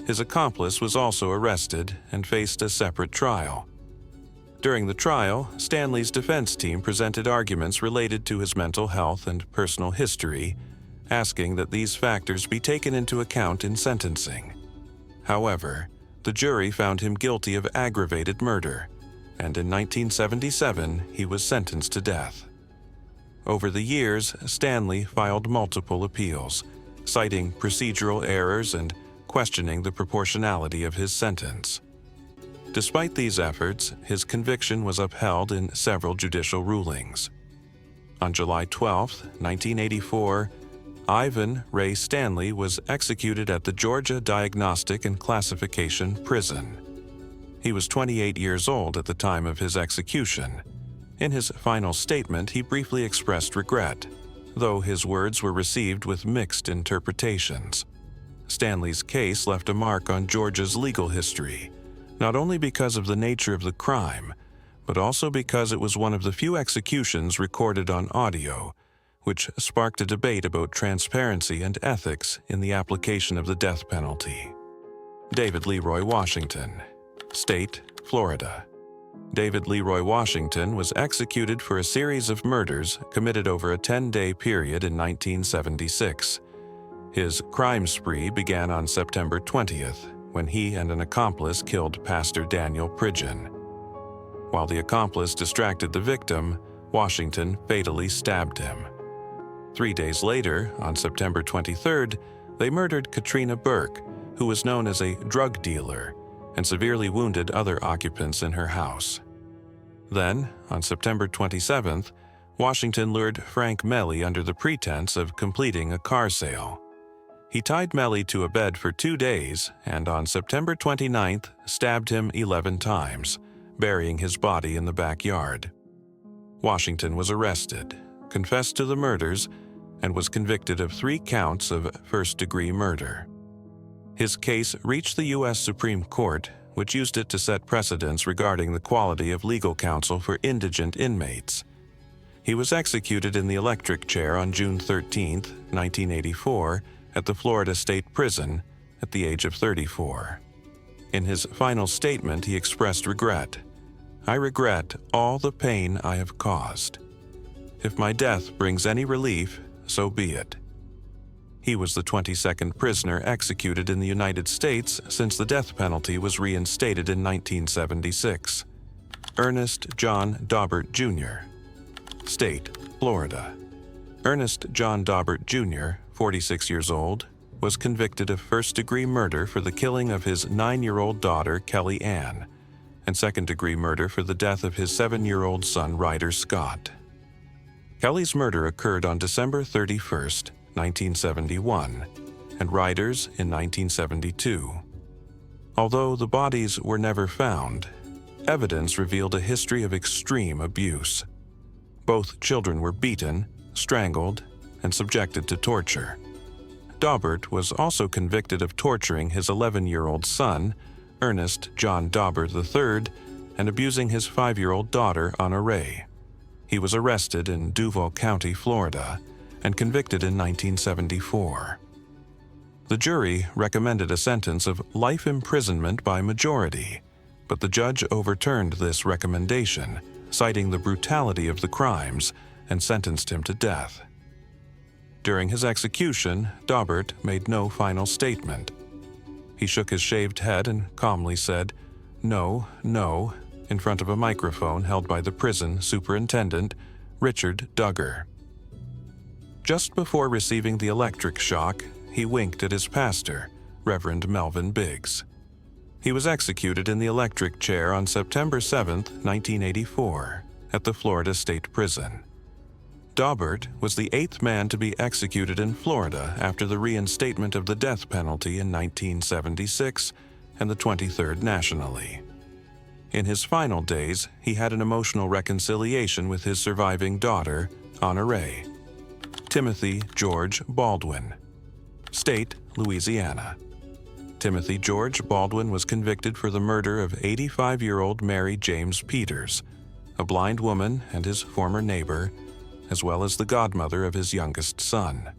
His accomplice was also arrested and faced a separate trial. During the trial, Stanley's defense team presented arguments related to his mental health and personal history, asking that these factors be taken into account in sentencing. However, the jury found him guilty of aggravated murder, and in 1977 he was sentenced to death. Over the years, Stanley filed multiple appeals, citing procedural errors and questioning the proportionality of his sentence. Despite these efforts, his conviction was upheld in several judicial rulings. On July 12, 1984, Ivan Ray Stanley was executed at the Georgia Diagnostic and Classification Prison. He was 28 years old at the time of his execution. In his final statement, he briefly expressed regret, though his words were received with mixed interpretations. Stanley's case left a mark on Georgia's legal history, not only because of the nature of the crime, but also because it was one of the few executions recorded on audio, which sparked a debate about transparency and ethics in the application of the death penalty. David Leroy Washington, State, Florida. David Leroy Washington was executed for a series of murders committed over a 10-day period in 1976. His crime spree began on September 20th, when he and an accomplice killed Pastor Daniel Pridgeon. While the accomplice distracted the victim, Washington fatally stabbed him. 3 days later, on September 23rd, they murdered Katrina Burke, who was known as a drug dealer, and severely wounded other occupants in her house. Then, on September 27th, Washington lured Frank Melly under the pretense of completing a car sale. He tied Melly to a bed for 2 days and on September 29th stabbed him 11 times, burying his body in the backyard. Washington was arrested, confessed to the murders, and was convicted of 3 counts of first-degree murder. His case reached the U.S. Supreme Court, which used it to set precedents regarding the quality of legal counsel for indigent inmates. He was executed in the electric chair on June 13, 1984, at the Florida State Prison at the age of 34. In his final statement, he expressed regret. "I regret all the pain I have caused. If my death brings any relief, so be it." He was the 22nd prisoner executed in the United States since the death penalty was reinstated in 1976. Ernest John Dobert Jr. State, Florida. Ernest John Dobert Jr., 46 years old, was convicted of first-degree murder for the killing of his 9-year-old daughter, Kelly Ann, and second-degree murder for the death of his 7-year-old son, Ryder Scott. Kelly's murder occurred on December 31st, 1971, and Ryder's in 1972. Although the bodies were never found, evidence revealed a history of extreme abuse. Both children were beaten, strangled, and subjected to torture. Dobert was also convicted of torturing his 11-year-old son, Ernest John Dobert III, and abusing his 5-year-old daughter, Anna Ray. He was arrested in Duval County, Florida, and convicted in 1974. The jury recommended a sentence of life imprisonment by majority, but the judge overturned this recommendation, citing the brutality of the crimes, and sentenced him to death. During his execution, Dobert made no final statement. He shook his shaved head and calmly said, "No, no," in front of a microphone held by the prison superintendent, Richard Duggar. Just before receiving the electric shock, he winked at his pastor, Reverend Melvin Biggs. He was executed in the electric chair on September 7, 1984, at the Florida State Prison. Dobert was the 8th man to be executed in Florida after the reinstatement of the death penalty in 1976 and the 23rd nationally. In his final days, he had an emotional reconciliation with his surviving daughter, Anna Ray. Timothy George Baldwin. State, Louisiana. Timothy George Baldwin was convicted for the murder of 85-year-old Mary James Peters, a blind woman and his former neighbor, as well as the godmother of his youngest son.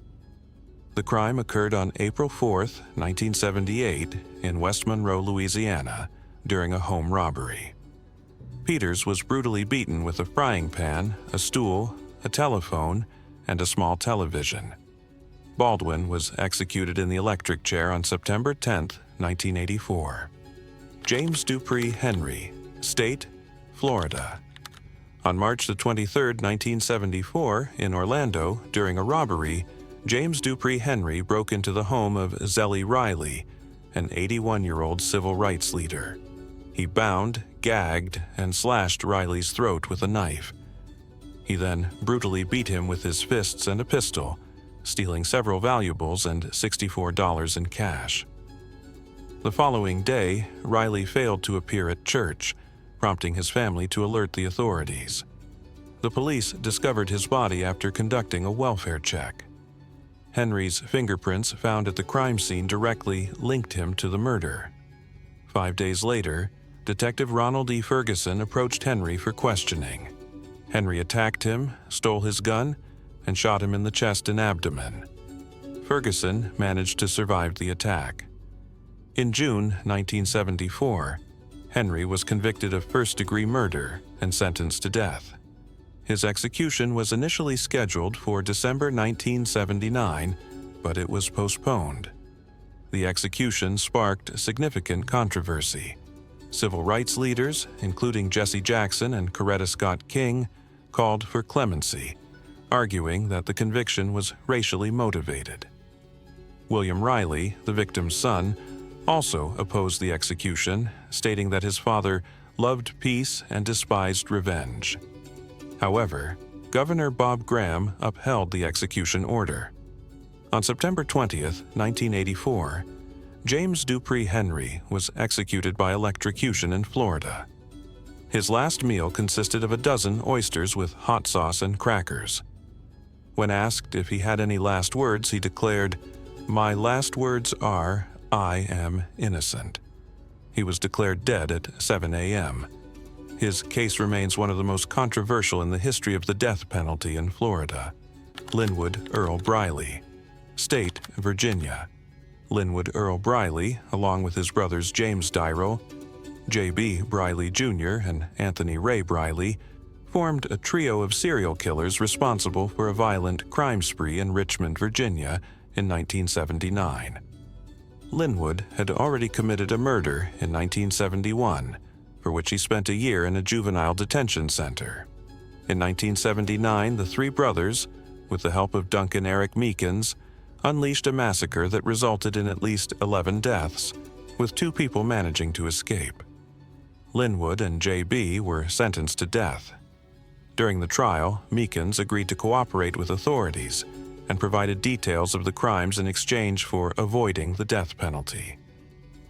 The crime occurred on April 4, 1978, in West Monroe, Louisiana, during a home robbery. Peters was brutally beaten with a frying pan, a stool, a telephone, and a small television. Baldwin was executed in the electric chair on September 10, 1984. James Dri Henry, State, Florida. On March 23, 1974, in Orlando, during a robbery, James Dri Henry broke into the home of Zellie Riley, an 81-year-old civil rights leader. He bound, gagged, and slashed Riley's throat with a knife. He then brutally beat him with his fists and a pistol, stealing several valuables and $64 in cash. The following day, Riley failed to appear at church, prompting his family to alert the authorities. The police discovered his body after conducting a welfare check. Henry's fingerprints found at the crime scene directly linked him to the murder. 5 days later, Detective Ronald E. Ferguson approached Henry for questioning. Henry attacked him, stole his gun, and shot him in the chest and abdomen. Ferguson managed to survive the attack. In June 1974, Henry was convicted of first-degree murder and sentenced to death. His execution was initially scheduled for December 1979, but it was postponed. The execution sparked significant controversy. Civil rights leaders, including Jesse Jackson and Coretta Scott King, called for clemency, arguing that the conviction was racially motivated. William Riley, the victim's son, also opposed the execution, stating that his father loved peace and despised revenge. However, Governor Bob Graham upheld the execution order. On September 20, 1984, James Dri Henry was executed by electrocution in Florida. His last meal consisted of a dozen oysters with hot sauce and crackers. When asked if he had any last words, he declared, "My last words are, I am innocent." He was declared dead at 7 a.m. His case remains one of the most controversial in the history of the death penalty in Florida. Lynwood Earl Bryley, State, Virginia. Lynwood Earl Bryley, along with his brothers James Dyro, J.B. Bryley Jr., and Anthony Ray Bryley, formed a trio of serial killers responsible for a violent crime spree in Richmond, Virginia in 1979. Lynwood had already committed a murder in 1971, for which he spent a year in a juvenile detention center. In 1979, the three brothers, with the help of Duncan Eric Meekins, unleashed a massacre that resulted in at least 11 deaths, with 2 people managing to escape. Lynwood and J.B. were sentenced to death. During the trial, Meekins agreed to cooperate with authorities and provided details of the crimes in exchange for avoiding the death penalty.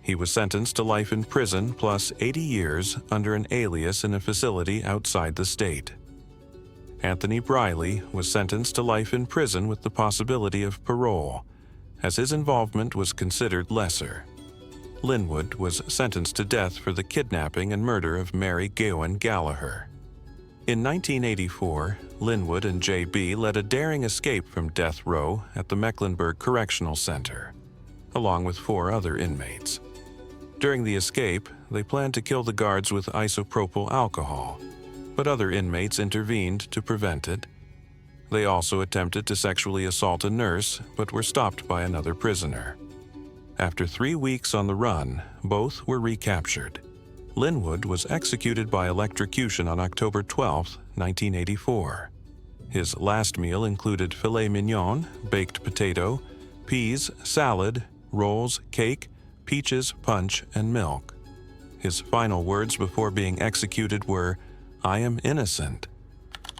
He was sentenced to life in prison plus 80 years under an alias in a facility outside the state. Anthony Bryley was sentenced to life in prison with the possibility of parole, as his involvement was considered lesser. Lynwood was sentenced to death for the kidnapping and murder of Mary Gowan Gallagher. In 1984, Lynwood and J.B. led a daring escape from death row at the Mecklenburg Correctional Center, along with 4 other inmates. During the escape, they planned to kill the guards with isopropyl alcohol, but other inmates intervened to prevent it. They also attempted to sexually assault a nurse, but were stopped by another prisoner. After 3 weeks on the run, both were recaptured. Lynwood was executed by electrocution on October 12, 1984. His last meal included filet mignon, baked potato, peas, salad, rolls, cake, peaches, punch, and milk. His final words before being executed were, "I am innocent."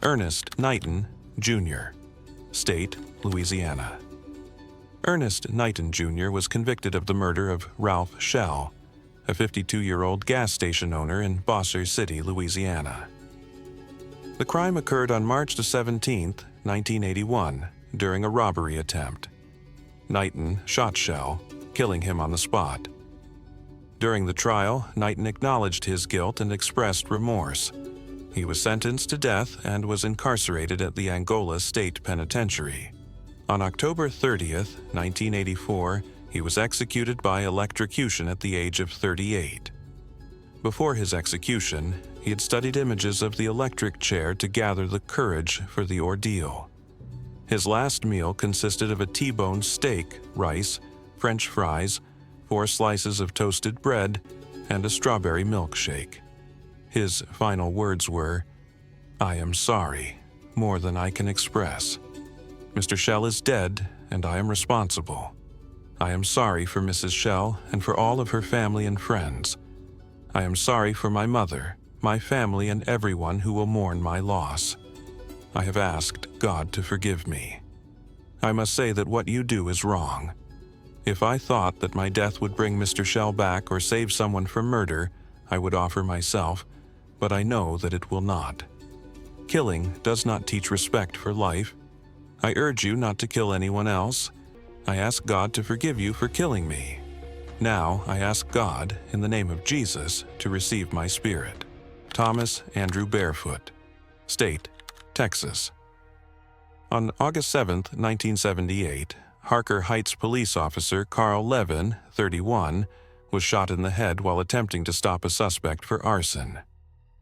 Ernest Nighton Jr., State, Louisiana. Ernest Nighton Jr. was convicted of the murder of Ralph Schell, a 52-year-old gas station owner in Bossier City, Louisiana. The crime occurred on March 17, 1981, during a robbery attempt. Nighton shot Schell, killing him on the spot. During the trial, Nighton acknowledged his guilt and expressed remorse. He was sentenced to death and was incarcerated at the Angola State Penitentiary. On October 30, 1984, he was executed by electrocution at the age of 38. Before his execution, he had studied images of the electric chair to gather the courage for the ordeal. His last meal consisted of a T-bone steak, rice, French fries, 4 slices of toasted bread, and a strawberry milkshake. His final words were, "I am sorry, more than I can express. Mr. Schell is dead, and I am responsible. I am sorry for Mrs. Schell and for all of her family and friends. I am sorry for my mother, my family, and everyone who will mourn my loss. I have asked God to forgive me. I must say that what you do is wrong. If I thought that my death would bring Mr. Shell back or save someone from murder, I would offer myself, but I know that it will not. Killing does not teach respect for life. I urge you not to kill anyone else. I ask God to forgive you for killing me. Now I ask God, in the name of Jesus, to receive my spirit. Thomas Andrew Barefoot. State, Texas. On August 7, 1978, Harker Heights police officer Carl Levin, 31, was shot in the head while attempting to stop a suspect for arson.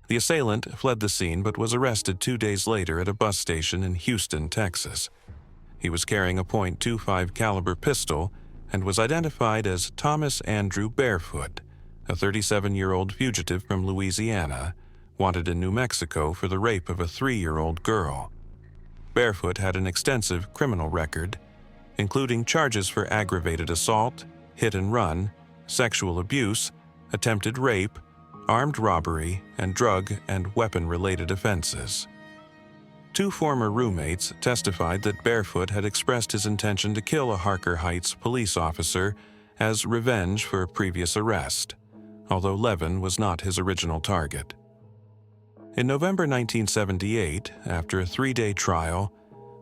The assailant fled the scene but was arrested 2 days later at a bus station in Houston, Texas. He was carrying a .25 caliber pistol and was identified as Thomas Andrew Barefoot, a 37-year-old fugitive from Louisiana, wanted in New Mexico for the rape of a 3-year-old girl. Barefoot had an extensive criminal record, including charges for aggravated assault, hit and run, sexual abuse, attempted rape, armed robbery, and drug and weapon-related offenses. 2 former roommates testified that Barefoot had expressed his intention to kill a Harker Heights police officer as revenge for a previous arrest, although Levin was not his original target. In November 1978, after a 3-day trial,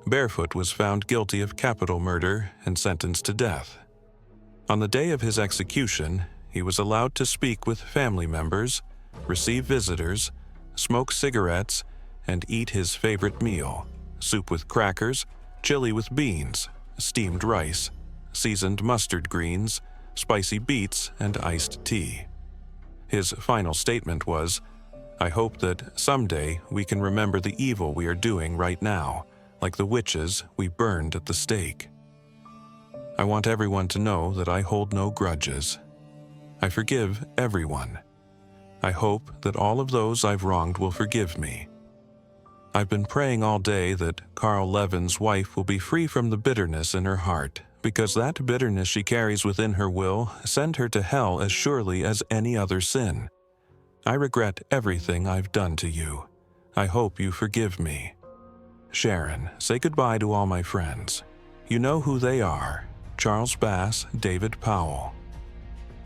Barefoot was found guilty of capital murder and sentenced to death. On the day of his execution, he was allowed to speak with family members, receive visitors, smoke cigarettes, and eat his favorite meal: soup with crackers, chili with beans, steamed rice, seasoned mustard greens, spicy beets, and iced tea. His final statement was, "I hope that someday we can remember the evil we are doing right now, like the witches we burned at the stake. I want everyone to know that I hold no grudges. I forgive everyone. I hope that all of those I've wronged will forgive me. I've been praying all day that Carl Levin's wife will be free from the bitterness in her heart, because that bitterness she carries within her will send her to hell as surely as any other sin. I regret everything I've done to you. I hope you forgive me. Sharon, say goodbye to all my friends. You know who they are: Charles Bass, David Powell."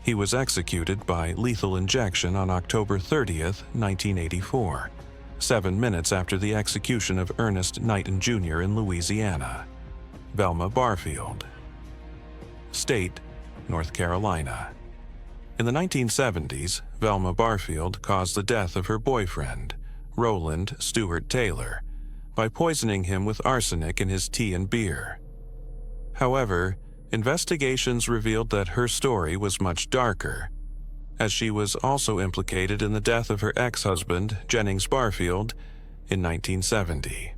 He was executed by lethal injection on October 30, 1984, 7 minutes after the execution of Ernest Nighton Jr. in Louisiana. Velma Barfield. State, North Carolina. In the 1970s, Velma Barfield caused the death of her boyfriend, Roland Stewart Taylor, by poisoning him with arsenic in his tea and beer. However, investigations revealed that her story was much darker, as she was also implicated in the death of her ex-husband, Jennings Barfield, in 1970.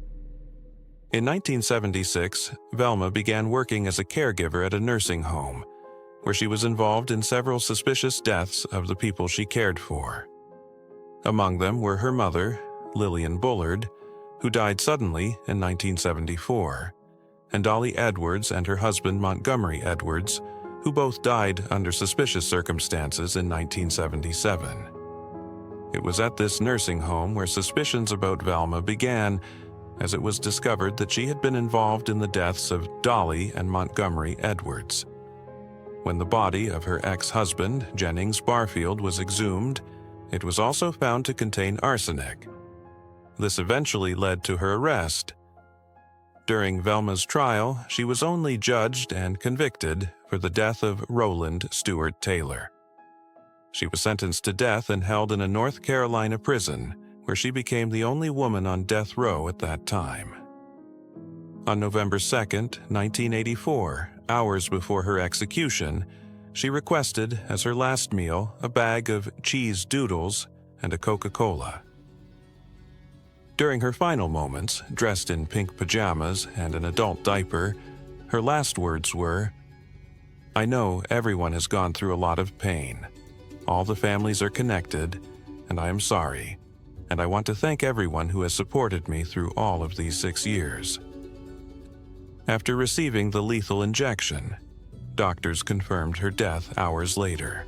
In 1976, Velma began working as a caregiver at a nursing home, where she was involved in several suspicious deaths of the people she cared for. Among them were her mother, Lillian Bullard, who died suddenly in 1974, and Dolly Edwards and her husband Montgomery Edwards, who both died under suspicious circumstances in 1977. It was at this nursing home where suspicions about Velma began, as it was discovered that she had been involved in the deaths of Dolly and Montgomery Edwards. When the body of her ex-husband, Jennings Barfield, was exhumed, it was also found to contain arsenic. This eventually led to her arrest. During Velma's trial, she was only judged and convicted for the death of Roland Stewart Taylor. She was sentenced to death and held in a North Carolina prison, where she became the only woman on death row at that time. On November 2, 1984, hours before her execution, she requested as her last meal a bag of cheese doodles and a Coca-Cola. During her final moments, dressed in pink pajamas and an adult diaper, her last words were, "I know everyone has gone through a lot of pain. All the families are connected, and I am sorry, and I want to thank everyone who has supported me through all of these 6 years." After receiving the lethal injection, doctors confirmed her death hours later.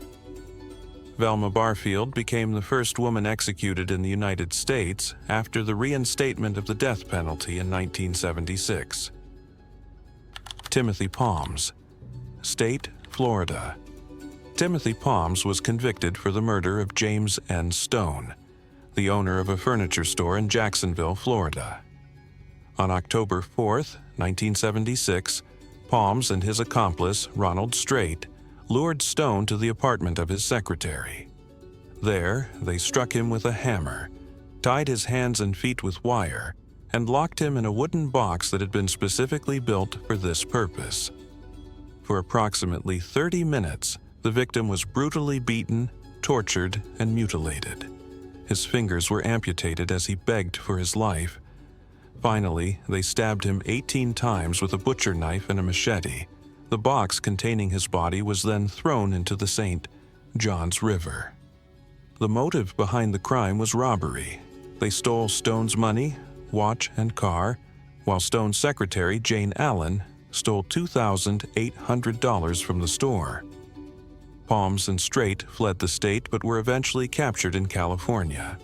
Velma Barfield became the first woman executed in the United States after the reinstatement of the death penalty in 1976. Timothy Palms, State, Florida. Timothy Palms was convicted for the murder of James N. Stone, the owner of a furniture store in Jacksonville, Florida. On October 4, 1976, Palms and his accomplice, Ronald Straight, lured Stone to the apartment of his secretary. There, they struck him with a hammer, tied his hands and feet with wire, and locked him in a wooden box that had been specifically built for this purpose. For approximately 30 minutes, the victim was brutally beaten, tortured, and mutilated. His fingers were amputated as he begged for his life. Finally, they stabbed him 18 times with a butcher knife and a machete. The box containing his body was then thrown into the St. Johns River. The motive behind the crime was robbery. They stole Stone's money, watch, and car, while Stone's secretary, Jane Allen, stole $2,800 from the store. Palms and Straight fled the state but were eventually captured in California.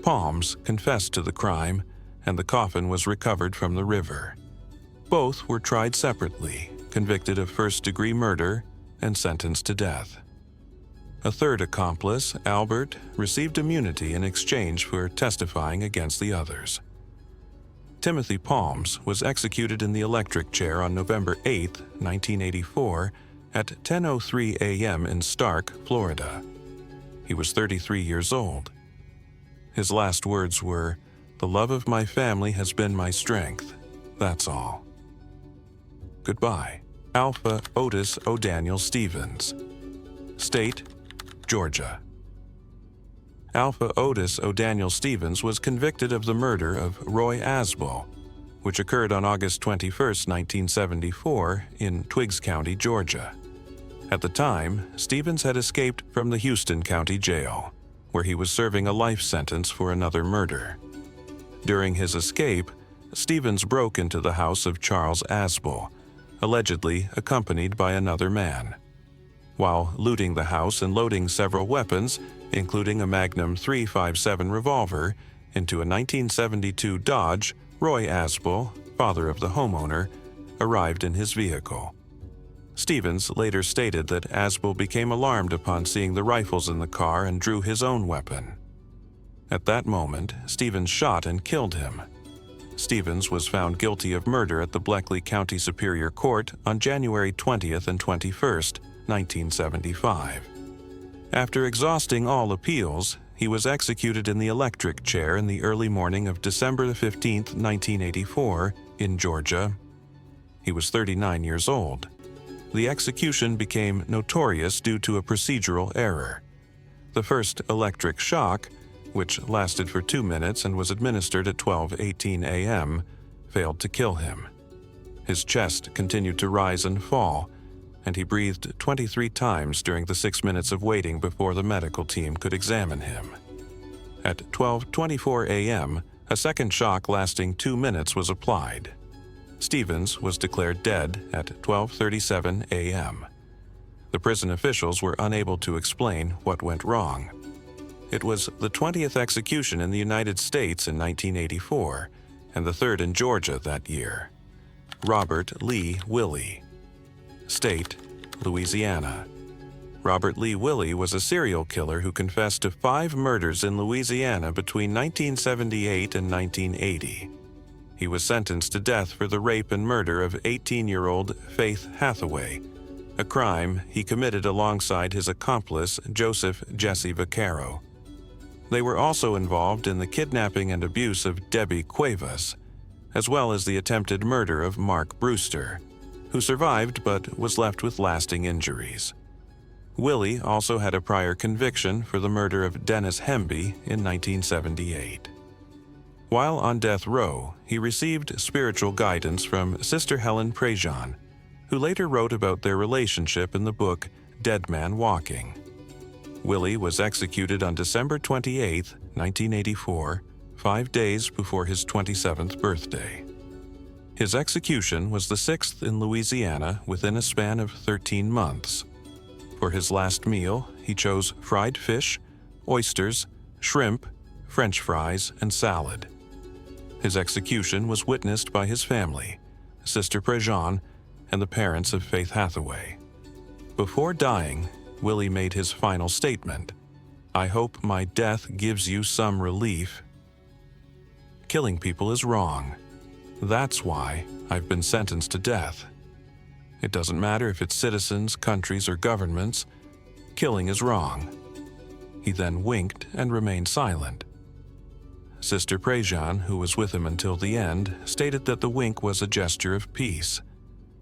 Palms confessed to the crime, and the coffin was recovered from the river. Both were tried separately, convicted of first-degree murder, and sentenced to death. A third accomplice, Albert, received immunity in exchange for testifying against the others. Timothy Palms was executed in the electric chair on November 8, 1984, at 10:03 a.m. in Stark, Florida. He was 33 years old. His last words were, "The love of my family has been my strength. That's all. Goodbye." Alpha Otis O'Daniel Stevens, State, Georgia. Alpha Otis O'Daniel Stevens was convicted of the murder of Roy Asbel, which occurred on August 21, 1974, in Twiggs County, Georgia. At the time, Stevens had escaped from the Houston County Jail, where he was serving a life sentence for another murder. During his escape, Stevens broke into the house of Charles Asbel, allegedly accompanied by another man. While looting the house and loading several weapons, including a Magnum .357 revolver, into a 1972 Dodge, Roy Asbel, father of the homeowner, arrived in his vehicle. Stevens later stated that Asbel became alarmed upon seeing the rifles in the car and drew his own weapon. At that moment, Stevens shot and killed him. Stevens was found guilty of murder at the Bleckley County Superior Court on January 20th and 21st, 1975. After exhausting all appeals, he was executed in the electric chair in the early morning of December 15, 1984, in Georgia. He was 39 years old. The execution became notorious due to a procedural error. The first electric shock, which lasted for 2 minutes and was administered at 12:18 a.m., failed to kill him. His chest continued to rise and fall, and he breathed 23 times during the 6 minutes of waiting before the medical team could examine him. At 12:24 a.m., a second shock lasting 2 minutes was applied. Stevens was declared dead at 12:37 a.m. The prison officials were unable to explain what went wrong. It was the 20th execution in the United States in 1984, and the third in Georgia that year. Robert Lee Willie, State, Louisiana. Robert Lee Willie was a serial killer who confessed to 5 murders in Louisiana between 1978 and 1980. He was sentenced to death for the rape and murder of 18-year-old Faith Hathaway, a crime he committed alongside his accomplice Joseph Jesse Vaccaro. They were also involved in the kidnapping and abuse of Debbie Cuevas, as well as the attempted murder of Mark Brewster, who survived but was left with lasting injuries. Willie also had a prior conviction for the murder of Dennis Hemby in 1978. While on death row, he received spiritual guidance from Sister Helen Prejean, who later wrote about their relationship in the book Dead Man Walking. Willie was executed on December 28, 1984, 5 days before his 27th birthday. His execution was the 6th in Louisiana within a span of 13 months. For his last meal, he chose fried fish, oysters, shrimp, French fries, and salad. His execution was witnessed by his family, Sister Prejean, and the parents of Faith Hathaway. Before dying, Willie made his final statement, "I hope my death gives you some relief. Killing people is wrong. That's why I've been sentenced to death. It doesn't matter if it's citizens, countries, or governments. Killing is wrong." He then winked and remained silent. Sister Prejean, who was with him until the end, stated that the wink was a gesture of peace.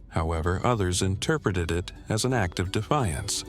However, others interpreted it as an act of defiance.